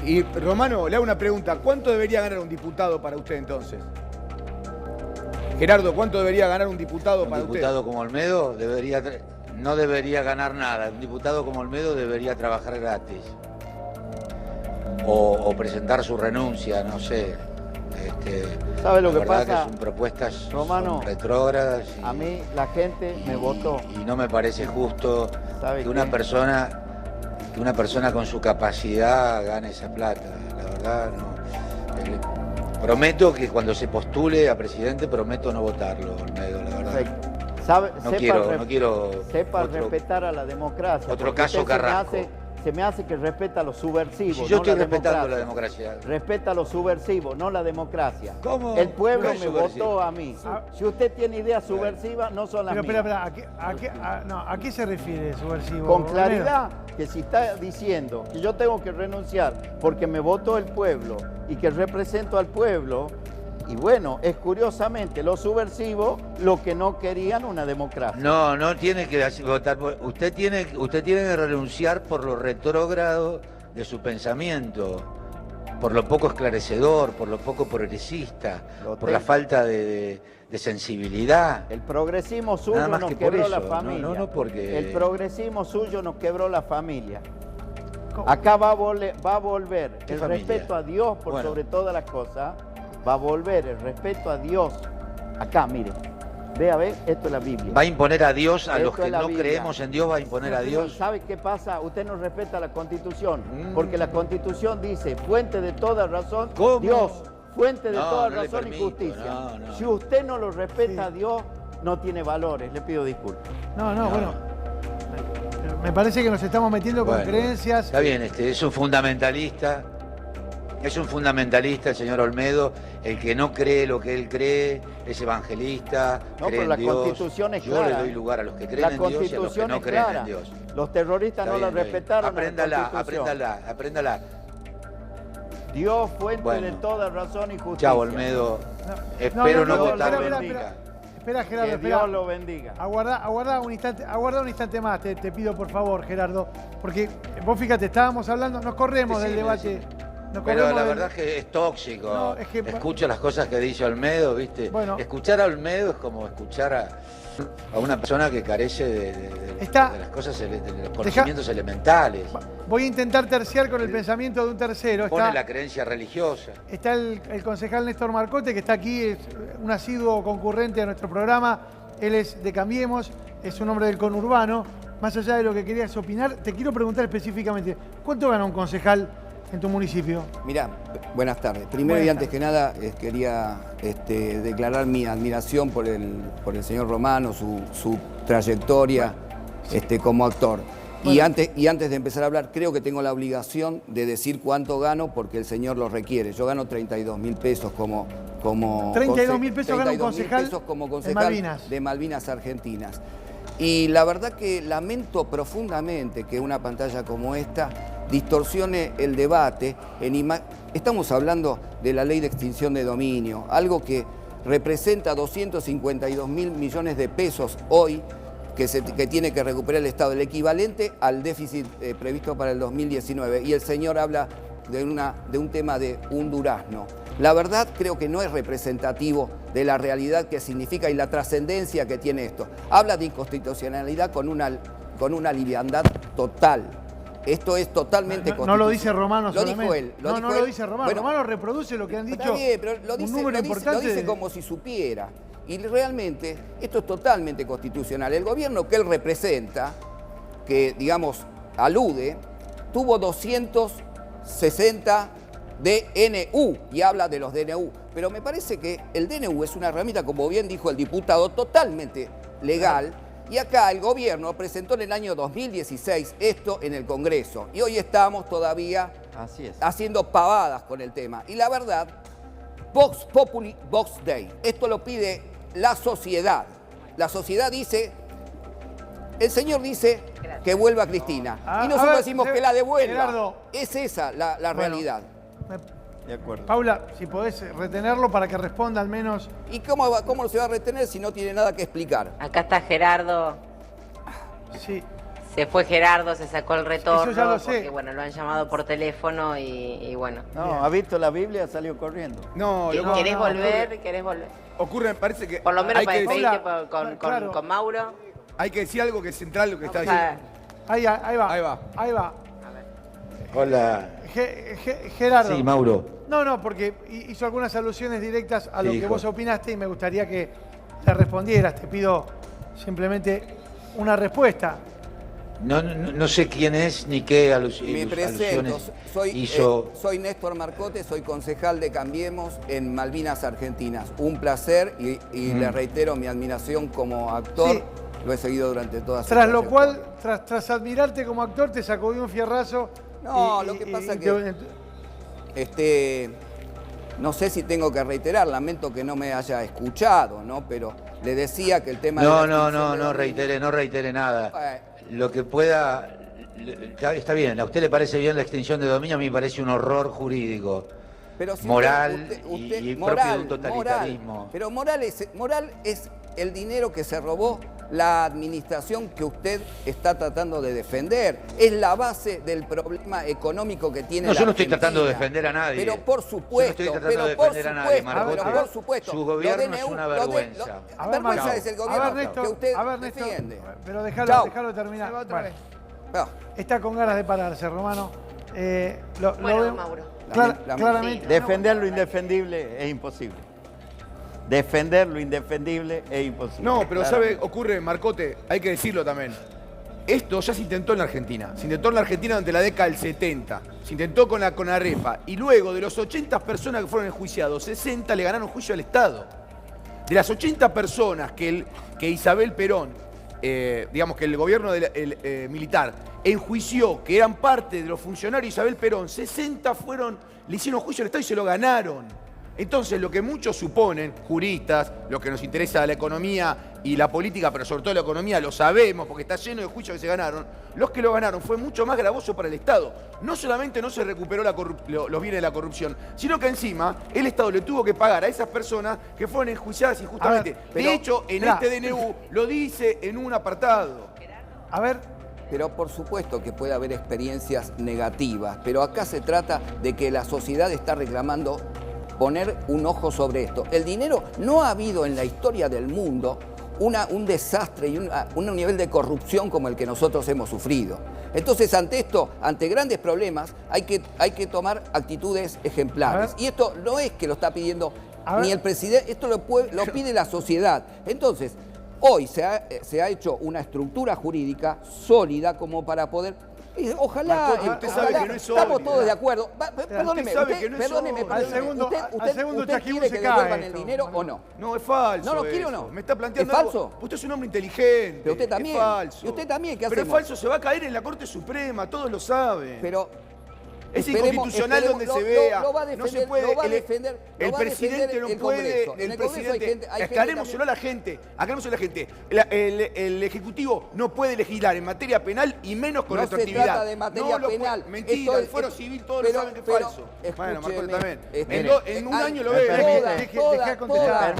Y Romano, le hago una pregunta. ¿Cuánto debería ganar un diputado para usted entonces? Gerardo, ¿cuánto debería ganar un diputado para usted? Un diputado como Olmedo no debería ganar nada. Un diputado como Olmedo debería trabajar gratis. O presentar su renuncia, no sé. ¿Sabe lo que pasa? Que son propuestas, Romano, son retrógradas. A mí la gente me votó. Y no me parece justo que una persona con su capacidad gane esa plata. La verdad, no. Prometo que cuando se postule a presidente, prometo no votarlo, Olmedo, la verdad. No quiero sepa respetar a la democracia. Otro caso Carrasco. Se me hace que respeta a los subversivos. Si yo estoy respetando la democracia. Respeta a los subversivos, no la democracia. ¿Cómo? El pueblo me votó a mí. Si usted tiene ideas subversivas, no son las mías. Pero, ¿a qué se refiere subversivo? Con claridad, que si está diciendo que yo tengo que renunciar porque me votó el pueblo y que represento al pueblo, y bueno, es curiosamente los subversivos lo que no querían una democracia. No tiene que votar. Usted tiene que renunciar por lo retrógrado de su pensamiento, por lo poco esclarecedor, por lo poco progresista, por la falta de sensibilidad. El progresismo suyo nos quebró la familia. Porque... El progresismo suyo nos quebró la familia. Acá va a volver el respeto a Dios por sobre todas las cosas. Va a volver el respeto a Dios. Acá, mire. Vea, esto es la Biblia. Va a imponer a Dios, a los que no creemos en Dios, va a imponer a Dios. ¿Sabe qué pasa? Usted no respeta la Constitución. Porque la Constitución dice, fuente de toda razón, ¿Cómo? Dios. fuente de toda no le razón permito, y justicia. no. Si usted no lo respeta a Dios, no tiene valores. Le pido disculpas. Bueno. Me parece que nos estamos metiendo con creencias. Está bien, es un fundamentalista. Es un fundamentalista el señor Olmedo, el que no cree lo que él cree, es evangelista, No, cree pero la en Dios. Constitución es Yo clara. le doy lugar a los que creen en Dios y a los que Constitución no es creen clara. en Dios. Los terroristas no la respetaron. Apréndala, la apréndala. Dios, fuente de toda razón y justicia. Chao, Olmedo. Espero no votarlo nunca. Espera, Gerardo, que espera. Dios lo bendiga. Aguarda un instante más, te pido por favor, Gerardo. Porque vos fíjate, estábamos hablando, nos corremos del debate. Pero la verdad es que es tóxico. No, es que... Escucho las cosas que dice Olmedo, ¿viste? Bueno. Escuchar a Olmedo es como escuchar a una persona que carece de las cosas, de los conocimientos elementales. Voy a intentar terciar con el pensamiento de un tercero. Pone la creencia religiosa. Está el concejal Néstor Marcote, que está aquí, es un asiduo concurrente a nuestro programa. Él es de Cambiemos, es un hombre del conurbano. Más allá de lo que querías opinar, te quiero preguntar específicamente, ¿cuánto gana un concejal en tu municipio? Mirá, buenas tardes. Primero y antes que nada quería declarar mi admiración por el señor Romano, su trayectoria como actor. Y antes de empezar a hablar, creo que tengo la obligación de decir cuánto gano porque el señor lo requiere. Yo gano 32.000 pesos como 32.000 pesos gana un concejal, como concejal de Malvinas. De Malvinas Argentinas. Y la verdad que lamento profundamente que una pantalla como esta distorsione el debate. Estamos hablando de la ley de extinción de dominio, algo que representa 252.000 millones de pesos hoy que tiene que recuperar el Estado, el equivalente al déficit previsto para el 2019. Y el señor habla de un tema de un durazno. La verdad creo que no es representativo de la realidad que significa y la trascendencia que tiene esto. Habla de inconstitucionalidad con una liviandad total. Esto es totalmente constitucional. No lo dice Romano solamente. Lo dijo él. No lo dice Romano. Bueno, Romano reproduce lo que han dicho. Está bien, pero lo dice como si supiera. Y realmente esto es totalmente constitucional. El gobierno que él representa, que digamos alude, tuvo 260 DNU y habla de los DNU. Pero me parece que el DNU es una herramienta, como bien dijo el diputado, totalmente legal. Y acá el gobierno presentó en el año 2016 esto en el Congreso. Y hoy estamos todavía haciendo pavadas con el tema. Y la verdad, Vox Populi, Vox Dei. Esto lo pide la sociedad. La sociedad dice, el señor dice que vuelva Cristina. Y nosotros decimos que la devuelva. Gerardo, es esa la realidad. De acuerdo. Paula, si podés retenerlo para que responda al menos. ¿Y cómo se va a retener si no tiene nada que explicar? Acá está Gerardo. Sí. Se fue Gerardo, se sacó el retorno. Eso ya lo sé. Porque, bueno, lo han llamado por teléfono y bueno. No, ha visto la Biblia, salió corriendo. ¿Querés volver? ¿Querés volver? Ocurre, me parece que... Por lo menos para despedirte claro. con Mauro. Hay que decir algo que es central lo que está diciendo. Ahí va. Hola. Gerardo. Sí, Mauro. No, porque hizo algunas alusiones directas a lo que vos opinaste y me gustaría que le respondieras. Te pido simplemente una respuesta. No sé quién es ni qué alusiones Me presento, soy Néstor Marcote, soy concejal de Cambiemos en Malvinas Argentinas. Un placer y le reitero mi admiración como actor. Sí. Lo he seguido durante toda su Tras lo cual, tras admirarte como actor, te sacudí un fierrazo. No, lo que pasa que no sé si tengo que reiterar, lamento que no me haya escuchado, ¿no? Pero le decía que el tema no reitere nada. Lo que pueda, está bien, a usted le parece bien la extinción de dominio, a mí me parece un horror jurídico, pero moral y propio de un totalitarismo. Pero moral es el dinero que se robó la administración que usted está tratando de defender. Es la base del problema económico que tiene la Argentina. Yo no estoy tratando de defender a nadie. Pero por supuesto, yo no estoy tratando de defender a nadie, Marcote. por supuesto. Su gobierno es una vergüenza. Vergüenza es el gobierno que usted defiende. Pero déjalo terminar. Bueno, está con ganas de pararse, Romano. Bueno, Mauro. Claramente. Defender lo indefendible es imposible. Defender lo indefendible es imposible. No, pero ¿sabe? Ocurre, Marcote, hay que decirlo también. esto ya se intentó en la Argentina. Se intentó en la Argentina durante la década del 70. Se intentó con la CONAREPA. Y luego, de los 80 personas que fueron enjuiciados, 60 le ganaron juicio al Estado. De las 80 personas que Isabel Perón, digamos que el gobierno militar enjuició, que eran parte de los funcionarios de Isabel Perón, 60 le hicieron juicio al Estado y se lo ganaron. Entonces, lo que muchos suponen, juristas, los que nos interesa la economía y la política, pero sobre todo la economía, lo sabemos porque está lleno de juicios que se ganaron, los que lo ganaron fue mucho más gravoso para el Estado. No solamente no se recuperó los bienes de la corrupción, sino que encima el Estado le tuvo que pagar a esas personas que fueron enjuiciadas injustamente. De hecho, en este DNU lo dice en un apartado. A ver. Pero por supuesto que puede haber experiencias negativas, pero acá se trata de que la sociedad está reclamando poner un ojo sobre esto. El dinero, no ha habido en la historia del mundo un desastre y un nivel de corrupción como el que nosotros hemos sufrido. Entonces, ante esto, ante grandes problemas, hay que tomar actitudes ejemplares. Y esto no es que lo está pidiendo ni el presidente, esto lo pide la sociedad. Entonces, hoy se ha hecho una estructura jurídica sólida como para poder... Ojalá, usted sabe que no es estamos todos de acuerdo. Perdóneme, al segundo ¿usted quiere que devuelvan el dinero o no? No, es falso. No, ¿lo quiere o no? Me está planteando ¿Es falso? Algo. Usted es un hombre inteligente. Pero usted también. Es falso. ¿Y usted también? ¿Qué Pero hacemos? es falso, se va a caer en la Corte Suprema, todos lo saben. Pero... Es inconstitucional donde se vea. Lo va a defender, no se puede. El presidente no puede. El presidente. Aclarémoselo a la gente. Aclarémoselo a la gente. El Ejecutivo no puede legislar en materia penal y menos con retroactividad. No se trata de materia penal. Mentira, el fuero civil todos lo saben que es falso. Bueno, Marco también. En un año lo veo.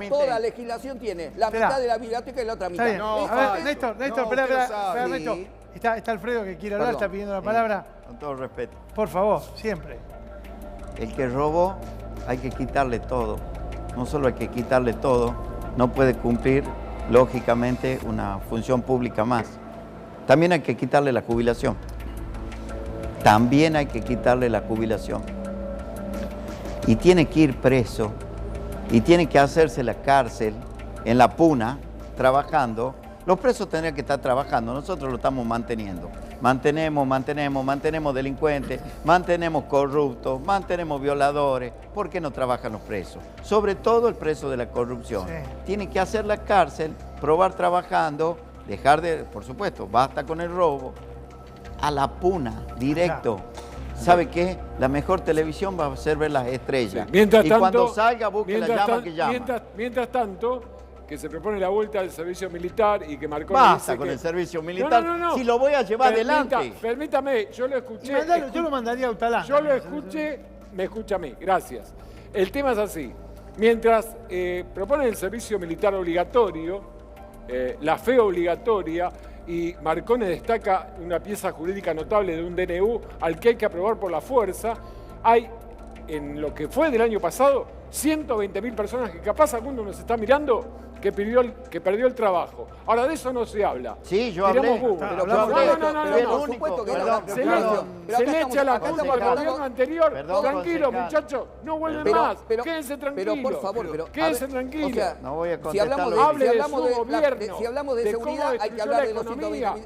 Toda legislación tiene la mitad de la biblioteca y la otra mitad. No, a ver, Néstor, espera, Néstor. Está Alfredo que quiere hablar, está pidiendo la palabra. Con todo respeto. Por favor, siempre. El que robó, hay que quitarle todo. No solo hay que quitarle todo, no puede cumplir, lógicamente, una función pública más. También hay que quitarle la jubilación. También hay que quitarle la jubilación. Y tiene que ir preso, y tiene que hacerse la cárcel en la puna, trabajando. Los presos tendrían que estar trabajando, nosotros lo estamos manteniendo. Mantenemos delincuentes, mantenemos corruptos, mantenemos violadores. ¿Por qué no trabajan los presos? Sobre todo el preso de la corrupción. Sí. Tiene que hacer la cárcel, probar trabajando, dejar de, por supuesto, basta con el robo, a la puna, directo. ¿Sabe qué? La mejor televisión va a ser ver las estrellas. Sí. Mientras tanto, cuando salga, busque la llama que llama. Mientras tanto, que se propone la vuelta al servicio militar y que Marconi basta con el servicio militar. No. Si lo voy a llevar adelante. Permítame, yo lo escuché. Yo lo mandaría a Utalán. Yo lo escuché, me escucha a mí, gracias. El tema es así. Mientras proponen el servicio militar obligatorio, la fe obligatoria, y Marconi destaca una pieza jurídica notable de un DNU al que hay que aprobar por la fuerza, hay, en lo que fue del año pasado, 120.000 personas que capaz alguno nos está mirando que perdió el trabajo. Ahora, de eso no se habla. Sí, yo hablé. No. Se le echa la culpa al gobierno anterior. Tranquilo, muchachos, no vuelven más. Quédense tranquilos. Pero, por favor, quédense tranquilos. O sea, no voy a si hablamos de seguridad, hay que hablar de los 120.000.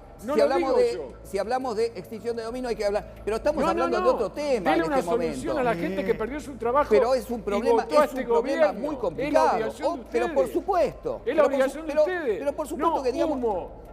Si hablamos de extinción de dominio, hay que hablar. Pero estamos hablando de otro tema en este momento. Dale una solución a la gente que perdió su trabajo. Pero es un problema muy complicado. Pero por supuesto. Es la obligación de ustedes. Pero por supuesto que digamos...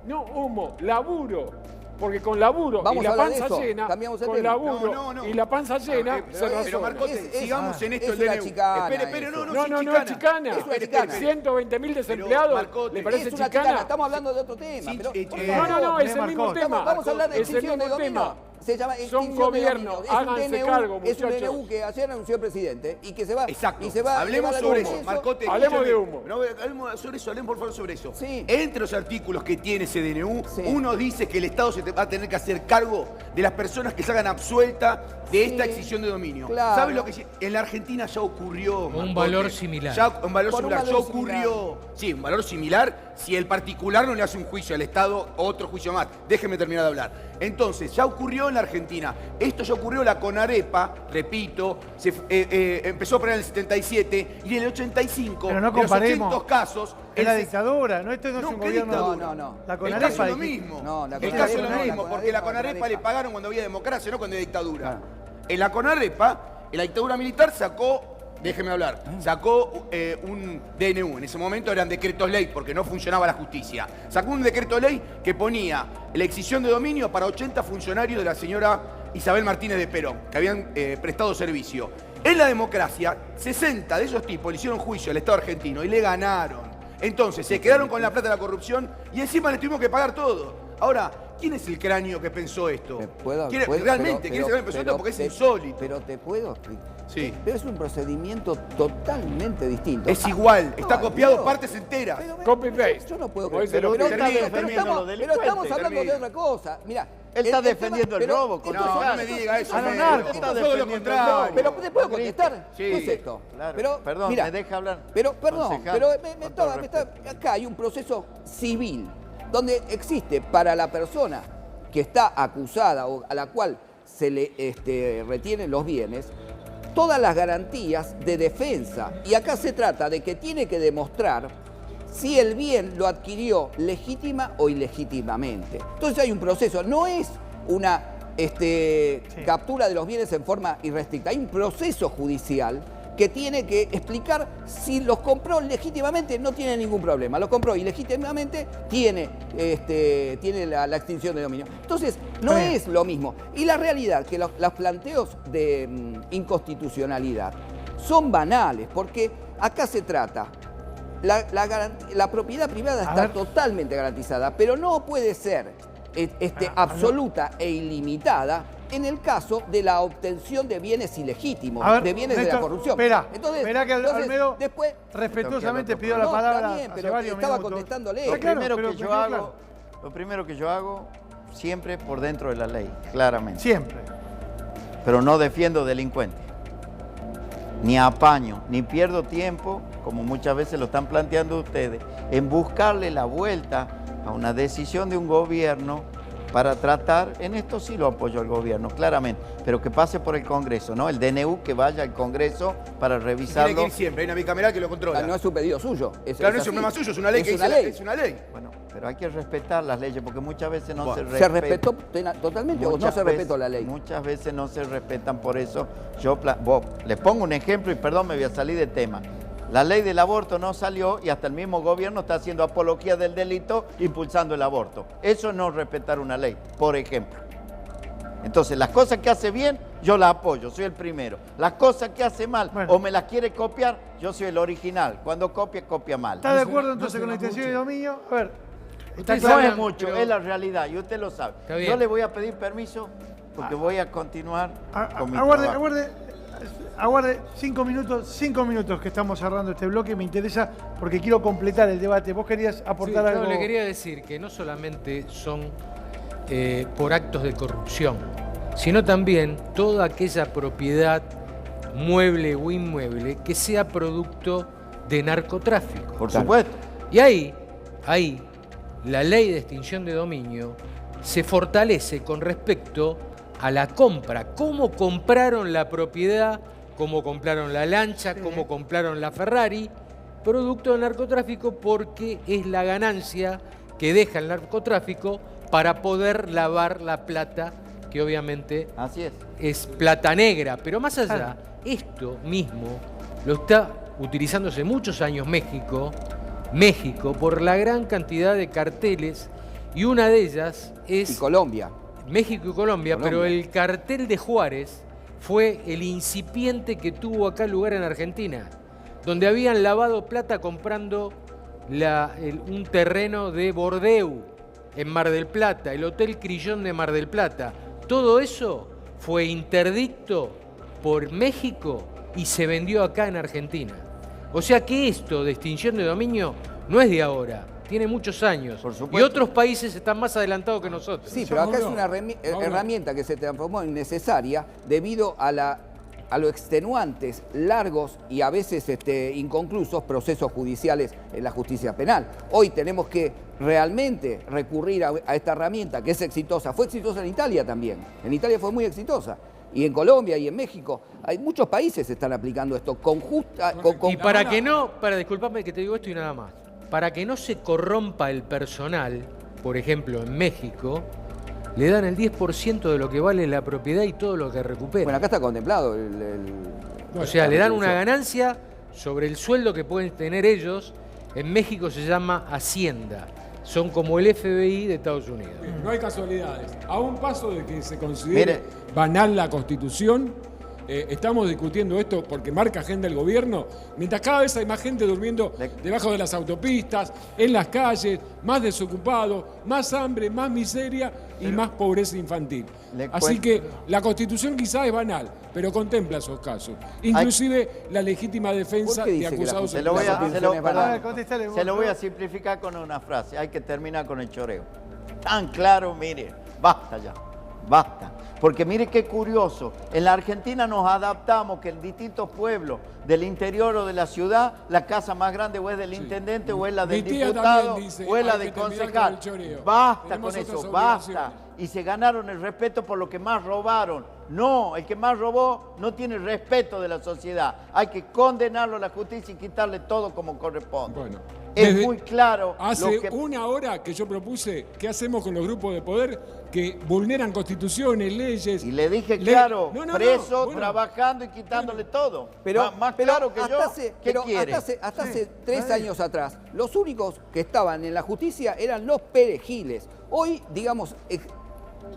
No humo, laburo. Porque con laburo y la panza llena, con laburo y la panza llena, se resuelve. Pero Marcote, sigamos en esto. Espere, no, chicana. 120.000 desempleados, ¿le parece chicana? Estamos hablando de otro tema. No, es el mismo tema. Vamos a hablar de extinción de dominio. Se llama extinción de dominio. Háganse cargo, muchachos. Es un DNU que ayer anunció el presidente y que se va... Exacto. Hablemos sobre eso, Marcote. Hablemos de humo. Hablemos sobre eso, hablemos por favor sobre eso. Sí. Entre los artículos que tiene ese DNU, uno dice que el Estado se va a tener que hacer cargo de las personas que salgan absueltas de esta extinción de dominio. Claro. ¿Sabes lo que en la Argentina ya ocurrió? Un valor similar. Un valor similar. Ya ocurrió. Sí, un valor similar si el particular no le hace un juicio al Estado, otro juicio más. Déjeme terminar de hablar. Entonces, ya ocurrió en la Argentina. Esto ya ocurrió en la CONAREPA, repito, empezó a poner en el 77 y en el 85, pero no de los comparemos. 800 casos... Es la dictadura, no, esto no es un gobierno... No. La El CONAREPA caso es lo mismo. El caso es lo mismo, porque la CONAREPA le pagaron cuando había democracia, no cuando había dictadura. En la CONAREPA, en la dictadura militar sacó... Déjeme hablar. Sacó un DNU. En ese momento eran decretos ley porque no funcionaba la justicia. Sacó un decreto ley que ponía la extinción de dominio para 80 funcionarios de la señora Isabel Martínez de Perón, que habían prestado servicio. En la democracia, 60 de esos tipos le hicieron juicio al Estado argentino y le ganaron. Entonces se quedaron con la plata de la corrupción y encima les tuvimos que pagar todo. Ahora, ¿quién es el cráneo que pensó esto? Realmente, ¿quién es el cráneo que pensó esto? Porque es insólito. Pero te puedo explicar. Sí. Pero es un procedimiento totalmente distinto. Es igual, está copiado partes enteras. Copy-paste. Yo no puedo Pero creer. Pero estamos hablando de Termina. otra cosa. Mira, Él está defendiendo el robo. No me diga eso. Está Todo lo contrario. pero ¿te puedo contestar? Sí. ¿Qué es esto? Claro. Pero, Perdón, mira, ¿me deja hablar? Pero, perdón, Concejal, pero con todo respeto. acá hay un proceso civil donde existe para la persona que está acusada o a la cual se le retienen los bienes todas las garantías de defensa. Y acá se trata de que tiene que demostrar si el bien lo adquirió legítima o ilegítimamente. Entonces hay un proceso, no es una captura de los bienes en forma irrestricta, hay un proceso judicial que tiene que explicar si los compró legítimamente, no tiene ningún problema. Los compró ilegítimamente, tiene la extinción de dominio. Entonces, no es lo mismo. Y la realidad que los planteos de inconstitucionalidad son banales, porque acá se trata, la propiedad privada está totalmente garantizada, pero no puede ser absoluta e ilimitada en el caso de la obtención de bienes ilegítimos, de bienes de la corrupción. Espera que Almedo después, respetuosamente pidió la palabra. Está bien, pero estaba contestándole. Lo primero que yo hago, siempre por dentro de la ley, claramente. Siempre. Pero no defiendo delincuentes. Ni apaño, ni pierdo tiempo, como muchas veces lo están planteando ustedes, en buscarle la vuelta a una decisión de un gobierno para tratar, en esto sí lo apoyo al gobierno, claramente, pero que pase por el Congreso, ¿no? El DNU que vaya al Congreso para revisarlo. Tiene que ir siempre, hay una bicameral que lo controla. No es un pedido suyo. Claro, no es un problema suyo, es una ley que dice, es una ley. Bueno, pero hay que respetar las leyes, porque muchas veces no se respetan. ¿Se respetó totalmente o no se respetó la ley? Muchas veces no se respetan, por eso yo les pongo un ejemplo y perdón, me voy a salir de tema. La ley del aborto no salió y hasta el mismo gobierno está haciendo apología del delito impulsando el aborto. Eso no es respetar una ley, por ejemplo. Entonces, las cosas que hace bien, yo las apoyo, soy el primero. Las cosas que hace mal o me las quiere copiar, yo soy el original. Cuando copia mal. ¿Está de acuerdo entonces con la extensión de dominio? A ver, está claro. No es mucho, es la realidad y usted lo sabe. Yo le voy a pedir permiso porque voy a continuar con mi trabajo. Aguarde 5 minutos que estamos cerrando este bloque. Me interesa porque quiero completar el debate. ¿Vos querías aportar algo? Yo le quería decir que no solamente son por actos de corrupción, sino también toda aquella propiedad, mueble o inmueble, que sea producto de narcotráfico. Por supuesto. Y ahí, la ley de extinción de dominio se fortalece con respecto a la compra. ¿Cómo compraron la propiedad? ¿Cómo compraron la lancha? ¿Cómo compraron la Ferrari? Producto del narcotráfico, porque es la ganancia que deja el narcotráfico para poder lavar la plata, que obviamente es plata negra. Pero más allá, esto mismo lo está utilizando hace muchos años México por la gran cantidad de carteles, y una de ellas es... Y Colombia. México y Colombia, pero el cartel de Juárez fue el incipiente que tuvo acá lugar en Argentina, donde habían lavado plata comprando un terreno de Bordeu en Mar del Plata, el Hotel Crillón de Mar del Plata. Todo eso fue interdicto por México y se vendió acá en Argentina. O sea que esto de extinción de dominio no es de ahora. Tiene muchos años. Por supuesto. Y otros países están más adelantados que nosotros. Sí, pero acá es una herramienta que se transformó en necesaria debido a la a lo extenuantes, largos y a veces inconclusos procesos judiciales en la justicia penal. Hoy tenemos que realmente recurrir a esta herramienta que es exitosa. Fue exitosa en Italia también. En Italia fue muy exitosa. Y en Colombia y en México. Hay muchos países que están aplicando esto con justa... Y para que no, disculpame que te digo esto y nada más, para que no se corrompa el personal, por ejemplo en México, le dan el 10% de lo que vale la propiedad y todo lo que recupera. Bueno, acá está contemplado o sea, le dan una ganancia sobre el sueldo que pueden tener ellos. En México se llama Hacienda. Son como el FBI de Estados Unidos. No hay casualidades. A un paso de que se considere banal la Constitución, estamos discutiendo esto porque marca agenda el gobierno, mientras cada vez hay más gente durmiendo debajo de las autopistas, en las calles, más desocupados, más hambre, más miseria y más pobreza infantil. Así que la Constitución quizás es banal, pero contempla esos casos. Inclusive la legítima defensa de acusados. Se lo voy a simplificar con una frase. Hay que terminar con el choreo. Tan claro, mire, basta ya. Basta. Porque mire qué curioso, en la Argentina nos adaptamos que en distintos pueblos del interior o de la ciudad, la casa más grande o es del intendente o es la del diputado o es la del concejal. Basta con eso, basta. Y se ganaron el respeto por lo que más robaron. No, el que más robó no tiene respeto de la sociedad. Hay que condenarlo a la justicia y quitarle todo como corresponde. Bueno, es muy claro. Hace una hora que yo propuse qué hacemos con los grupos de poder que vulneran constituciones, leyes. Y le dije claro, preso, trabajando y quitándole todo. Pero más claro que yo, ¿qué quiere? Hasta hace 3 años atrás, los únicos que estaban en la justicia eran los perejiles. Hoy, digamos,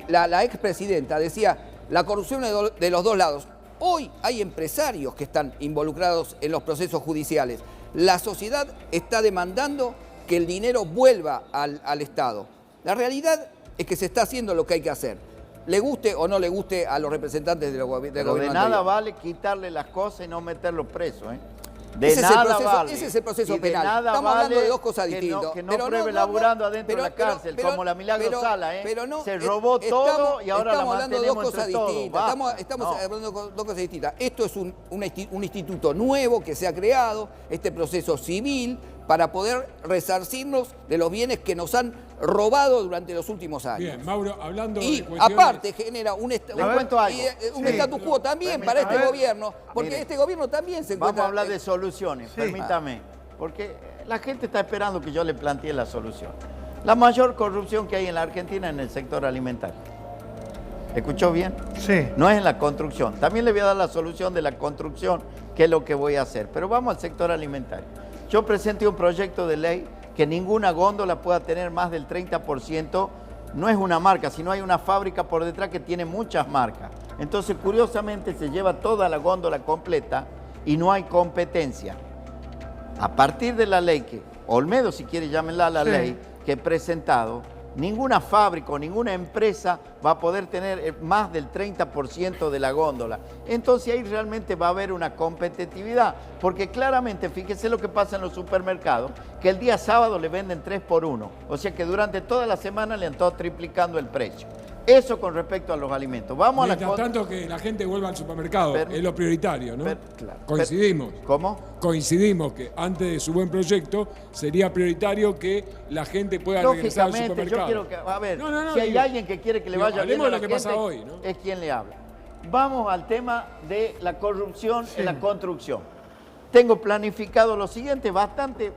la expresidenta decía, la corrupción de los dos lados. Hoy hay empresarios que están involucrados en los procesos judiciales. La sociedad está demandando que el dinero vuelva al Estado. La realidad es que se está haciendo lo que hay que hacer. Le guste o no le guste a los representantes del gobierno. Pero de nada vale quitarle las cosas y no meterlos presos, ¿eh? Ese es el proceso penal. Estamos hablando de dos cosas distintas. Que no pruebe laburando adentro de la cárcel, como la Milagro Sala, ¿eh? Se robó todo y ahora la mantenemos entre todos. Estamos hablando de dos cosas distintas. Esto es un instituto nuevo que se ha creado, este proceso civil, para poder resarcirnos de los bienes que nos han robado durante los últimos años. Bien, Mauro, hablando de cuestiones... aparte genera un status quo también para este gobierno, porque este gobierno también se encuentra... Vamos a hablar de soluciones, permítame, porque la gente está esperando que yo le plantee la solución. La mayor corrupción que hay en la Argentina es en el sector alimentario. ¿Escuchó bien? Sí. No es en la construcción. También le voy a dar la solución de la construcción, que es lo que voy a hacer. Pero vamos al sector alimentario. Yo presenté un proyecto de ley que ninguna góndola pueda tener más del 30%. No es una marca, sino hay una fábrica por detrás que tiene muchas marcas. Entonces, curiosamente, se lleva toda la góndola completa y no hay competencia. A partir de la ley que, Olmedo, si quiere llámenla la ley, que he presentado, ninguna fábrica o ninguna empresa va a poder tener más del 30% de la góndola. Entonces ahí realmente va a haber una competitividad, porque claramente, fíjese lo que pasa en los supermercados, que el día sábado le venden 3 por 1, o sea que durante toda la semana le han estado triplicando el precio. Eso con respecto a los alimentos. Vamos Mientras tanto que la gente vuelva al supermercado, es lo prioritario, ¿no? Coincidimos. ¿Cómo? Coincidimos que antes de su buen proyecto sería prioritario que la gente pueda regresar al supermercado. Yo quiero que, a ver, si hay alguien que quiere que le vaya bien a la gente, pasa hoy, ¿no? Es quien le habla. Vamos al tema de la corrupción en la construcción. Tengo planificado lo siguiente, bastante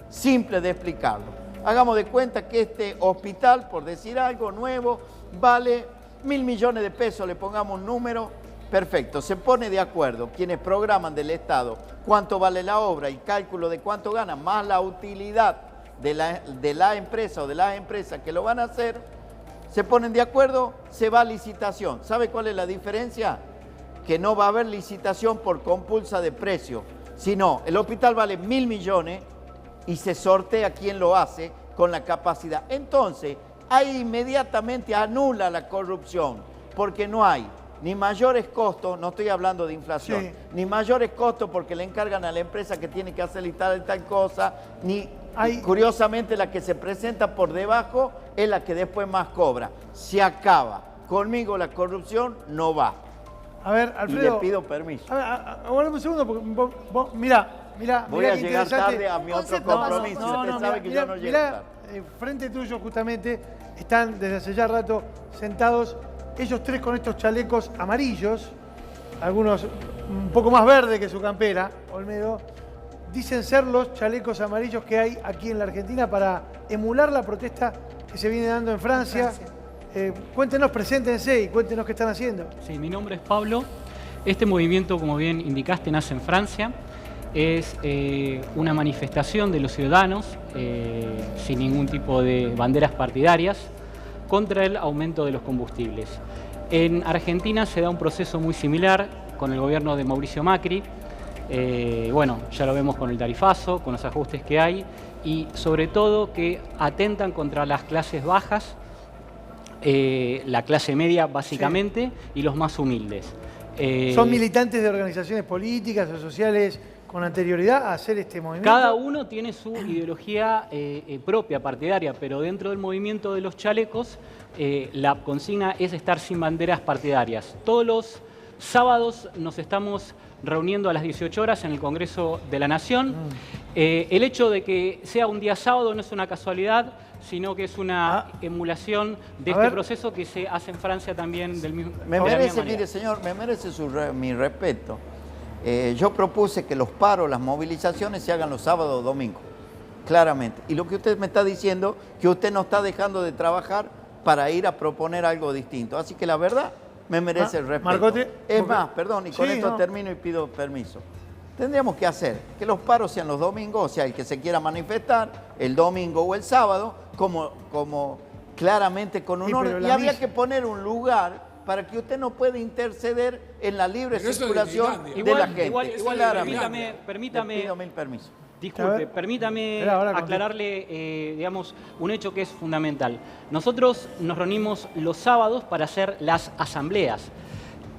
simple de explicarlo. Hagamos de cuenta que este hospital, por decir algo nuevo, vale 1.000 millones de pesos, le pongamos un número, perfecto. Se pone de acuerdo quienes programan del Estado cuánto vale la obra y cálculo de cuánto gana, más la utilidad de la empresa o de las empresas que lo van a hacer, se ponen de acuerdo, se va a licitación. ¿Sabe cuál es la diferencia? Que no va a haber licitación por compulsa de precio, sino el hospital vale 1.000 millones y se sortea quién lo hace con la capacidad. Entonces, ahí inmediatamente anula la corrupción, porque no hay ni mayores costos, no estoy hablando de inflación, ni mayores costos porque le encargan a la empresa que tiene que hacer tal cosa, ni curiosamente la que se presenta por debajo es la que después más cobra. Se acaba. Conmigo la corrupción no va. A ver, Alfredo. Y le pido permiso. Aguardame un segundo, porque mirá. Voy a llegar tarde a mi otro compromiso. Usted sabe que yo no llego tarde. Frente tuyo, justamente, están desde hace ya rato sentados ellos tres con estos chalecos amarillos, algunos un poco más verdes que su campera, Olmedo. Dicen ser los chalecos amarillos que hay aquí en la Argentina para emular la protesta que se viene dando en Francia. Cuéntenos, preséntense y cuéntenos qué están haciendo. Sí, mi nombre es Pablo. Este movimiento, como bien indicaste, nace en Francia. Es una manifestación de los ciudadanos, sin ningún tipo de banderas partidarias, contra el aumento de los combustibles. En Argentina se da un proceso muy similar con el gobierno de Mauricio Macri. Bueno, ya lo vemos con el tarifazo, con los ajustes que hay y sobre todo que atentan contra las clases bajas, la clase media básicamente, sí, y los más humildes. ¿Son militantes de organizaciones políticas o sociales con anterioridad a hacer este movimiento? Cada uno tiene su ideología propia, partidaria, pero dentro del movimiento de los chalecos la consigna es estar sin banderas partidarias. Todos los sábados nos estamos reuniendo a las 18 horas en el Congreso de la Nación. El hecho de que sea un día sábado no es una casualidad, sino que es una emulación de este proceso que se hace en Francia también del mismo. Mire, señor, me merece mi respeto. Yo propuse que los paros, las movilizaciones se hagan los sábados o domingos, claramente. Y lo que usted me está diciendo, que usted no está dejando de trabajar para ir a proponer algo distinto. Así que la verdad me merece el respeto. Marcote, es más, perdón, y con esto termino y pido permiso. Tendríamos que hacer que los paros sean los domingos, o sea, el que se quiera manifestar el domingo o el sábado, como claramente con un orden. Y había que poner un lugar para que usted no pueda interceder en la libre circulación de la gente. Igual permítame. Le pido mil permisos. Disculpe, permítame aclararle, digamos, un hecho que es fundamental. Nosotros nos reunimos los sábados para hacer las asambleas.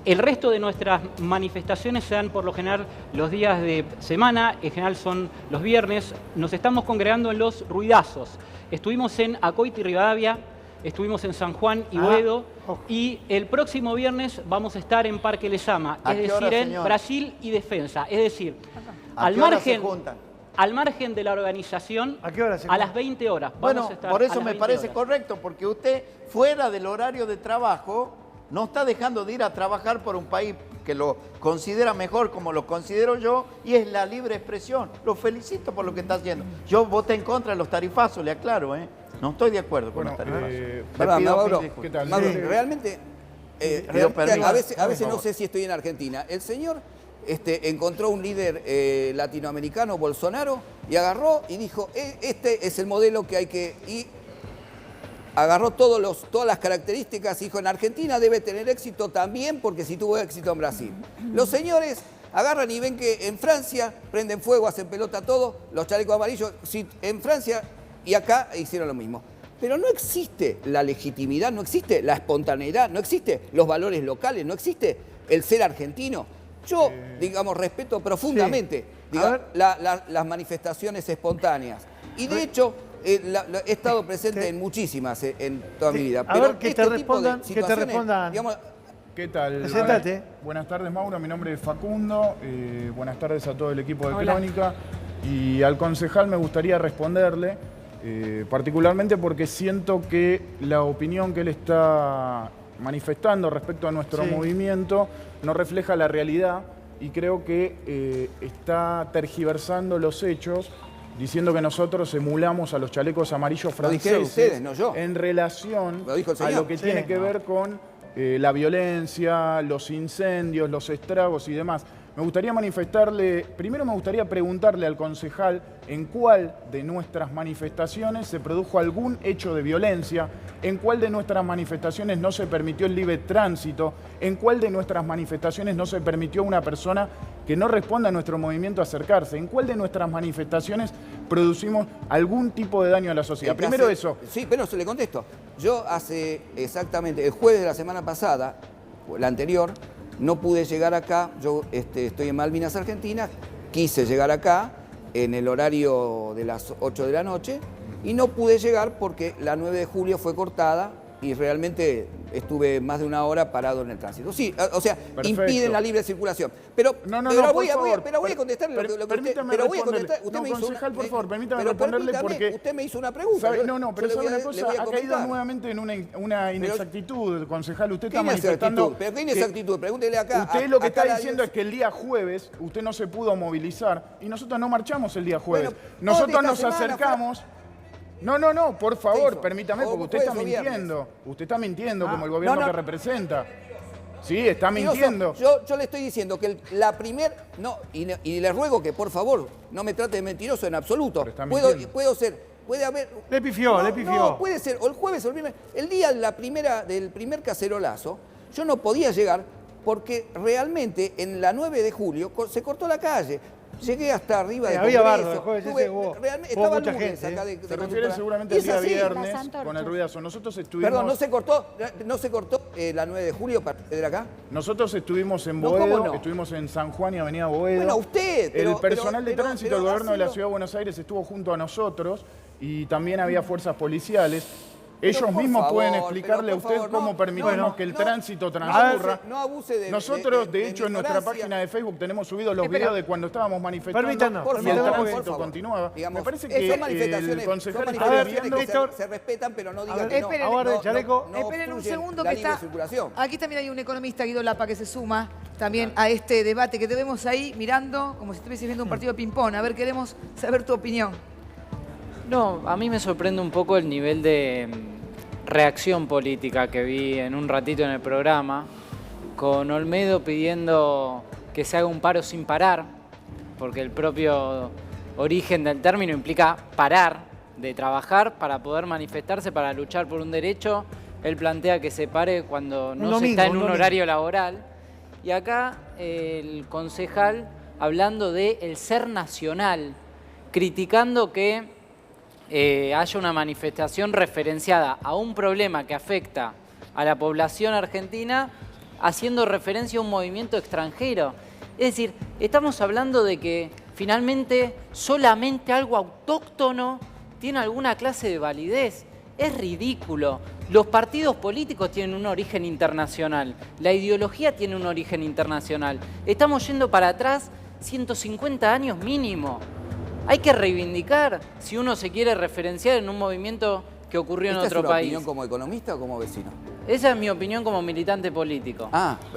El resto de nuestras manifestaciones se dan por lo general los días de semana, en general son los viernes. Nos estamos congregando en los ruidazos. Estuvimos en Acoite y Rivadavia, estuvimos en San Juan y Boedo, y el próximo viernes vamos a estar en Parque Lezama, es decir, en Brasil y Defensa. Es decir, al margen de la organización, a las 20 horas. Bueno, por eso me parece correcto, porque usted, fuera del horario de trabajo, no está dejando de ir a trabajar por un país que lo considera mejor como lo considero yo, y es la libre expresión. Lo felicito por lo que está haciendo. Yo voté en contra de los tarifazos, le aclaro, no estoy de acuerdo con los tarifazos. Mauro, ¿qué tal? Mauro, realmente, a veces no sé si estoy en Argentina. El señor encontró un líder latinoamericano, Bolsonaro, y agarró y dijo, este es el modelo que hay que... Y agarró todas las características y dijo, en Argentina debe tener éxito también, porque si tuvo éxito en Brasil. Los señores agarran y ven que en Francia prenden fuego, hacen pelota todo, los chalecos amarillos, en Francia y acá hicieron lo mismo. Pero no existe la legitimidad, no existe la espontaneidad, no existe los valores locales, no existe el ser argentino. Yo, digamos, respeto profundamente las manifestaciones espontáneas. Y de hecho, he estado presente en muchísimas en toda mi vida. Pero que te respondan. Digamos, ¿qué tal? Preséntate. Buenas tardes, Mauro. Mi nombre es Facundo. Buenas tardes a todo el equipo de Crónica. Y al concejal me gustaría responderle, particularmente porque siento que la opinión que él está manifestando respecto a nuestro movimiento no refleja la realidad, y creo que está tergiversando los hechos, diciendo que nosotros emulamos a los chalecos amarillos franceses. Lo dijeron ustedes, no yo. En relación a lo que tiene que ver con la violencia, los incendios, los estragos y demás. Me gustaría primero me gustaría preguntarle al concejal en cuál de nuestras manifestaciones se produjo algún hecho de violencia, en cuál de nuestras manifestaciones no se permitió el libre tránsito, en cuál de nuestras manifestaciones no se permitió a una persona que no responda a nuestro movimiento acercarse, en cuál de nuestras manifestaciones producimos algún tipo de daño a la sociedad. Primero eso. Sí, pero se le contesto. Yo hace exactamente el jueves de la semana pasada, la anterior, no pude llegar acá. Yo estoy en Malvinas, Argentina, quise llegar acá en el horario de las 8 de la noche y no pude llegar porque la 9 de julio fue cortada y realmente estuve más de una hora parado en el tránsito. Sí, o sea, impiden la libre circulación. Pero voy a contestarle lo que usted... Pero voy a contestar... Concejal, por favor, permítame responderle porque... Usted me hizo una pregunta. Pero sabe una cosa, ha caído nuevamente en una inexactitud, concejal. Usted está manifestando... ¿Pero qué inexactitud? Pregúntele acá. Usted lo que está diciendo es que el día jueves usted no se pudo movilizar y nosotros no marchamos el día jueves. Nosotros nos acercamos... No, por favor, permítame, porque usted está mintiendo. Usted está mintiendo como el gobierno que representa. Sí, está mintiendo. Yo le estoy diciendo que la primer... No, y le ruego que, por favor, no me trate de mentiroso en absoluto. Puedo ser... Puede haber... Le pifió. No, puede ser, o el jueves o el viernes. El día del primer cacerolazo, yo no podía llegar porque realmente en la 9 de julio se cortó la calle. Llegué hasta arriba de había barro, estaba mucha gente. acá se refiere seguramente al día viernes con el ruidazo. Nosotros estuvimos... Perdón, ¿no se cortó la 9 de julio para acceder acá? Nosotros estuvimos en Boedo, estuvimos en San Juan y Avenida Boedo. Bueno, usted... El personal de tránsito del gobierno de la Ciudad de Buenos Aires estuvo junto a nosotros y también había fuerzas policiales. Ellos mismos pueden explicarle a usted cómo permitimos que el tránsito transcurra. No abuse de... Nosotros, de hecho, en nuestra página de Facebook tenemos subidos los videos de cuando estábamos manifestando y el tránsito continuaba. Me parece que el concejal está viendo... Se respetan, pero no digan que no. Esperen un segundo que está... Aquí también hay un economista, Guido Lapa, que se suma también a este debate que te vemos ahí mirando como si estuvieses viendo un partido de ping-pong. A ver, queremos saber tu opinión. No, a mí me sorprende un poco el nivel de reacción política que vi en un ratito en el programa, con Olmedo pidiendo que se haga un paro sin parar, porque el propio origen del término implica parar de trabajar para poder manifestarse, para luchar por un derecho. Él plantea que se pare cuando no se está en un horario laboral. Y acá el concejal hablando de el ser nacional, criticando que haya una manifestación referenciada a un problema que afecta a la población argentina, haciendo referencia a un movimiento extranjero. Es decir, estamos hablando de que finalmente solamente algo autóctono tiene alguna clase de validez. Es ridículo. Los partidos políticos tienen un origen internacional. La ideología tiene un origen internacional. Estamos yendo para atrás 150 años mínimo. Hay que reivindicar si uno se quiere referenciar en un movimiento que ocurrió en otro país. ¿Es tu opinión como economista o como vecino? Esa es mi opinión como militante político.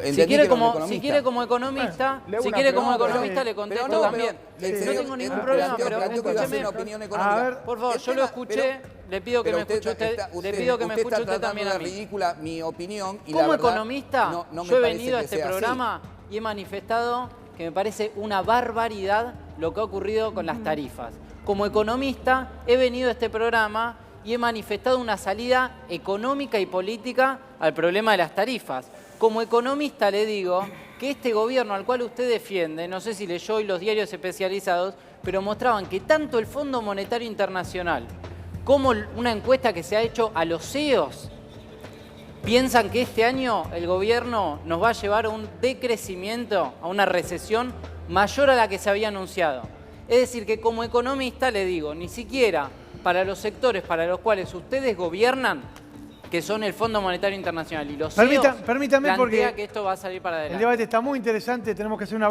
Si quiere como economista, le contesto también. No tengo ningún problema, pero escúcheme. Por favor, yo lo escuché, le pido que me escuche usted, le pido que me escuche usted también a mí. Ridícula mi opinión y como economista, yo he venido a este programa y he manifestado que me parece una barbaridad lo que ha ocurrido con las tarifas. Como economista, he venido a este programa y he manifestado una salida económica y política al problema de las tarifas. Como economista le digo que este gobierno al cual usted defiende, no sé si leyó hoy los diarios especializados, pero mostraban que tanto el Fondo Monetario Internacional como una encuesta que se ha hecho a los CEOs piensan que este año el gobierno nos va a llevar a un decrecimiento, a una recesión mayor a la que se había anunciado. Es decir, que como economista le digo, ni siquiera para los sectores para los cuales ustedes gobiernan, que son el Fondo Monetario Internacional y los CEOs, permítame porque que esto va a salir para adelante. El debate está muy interesante, tenemos que hacer una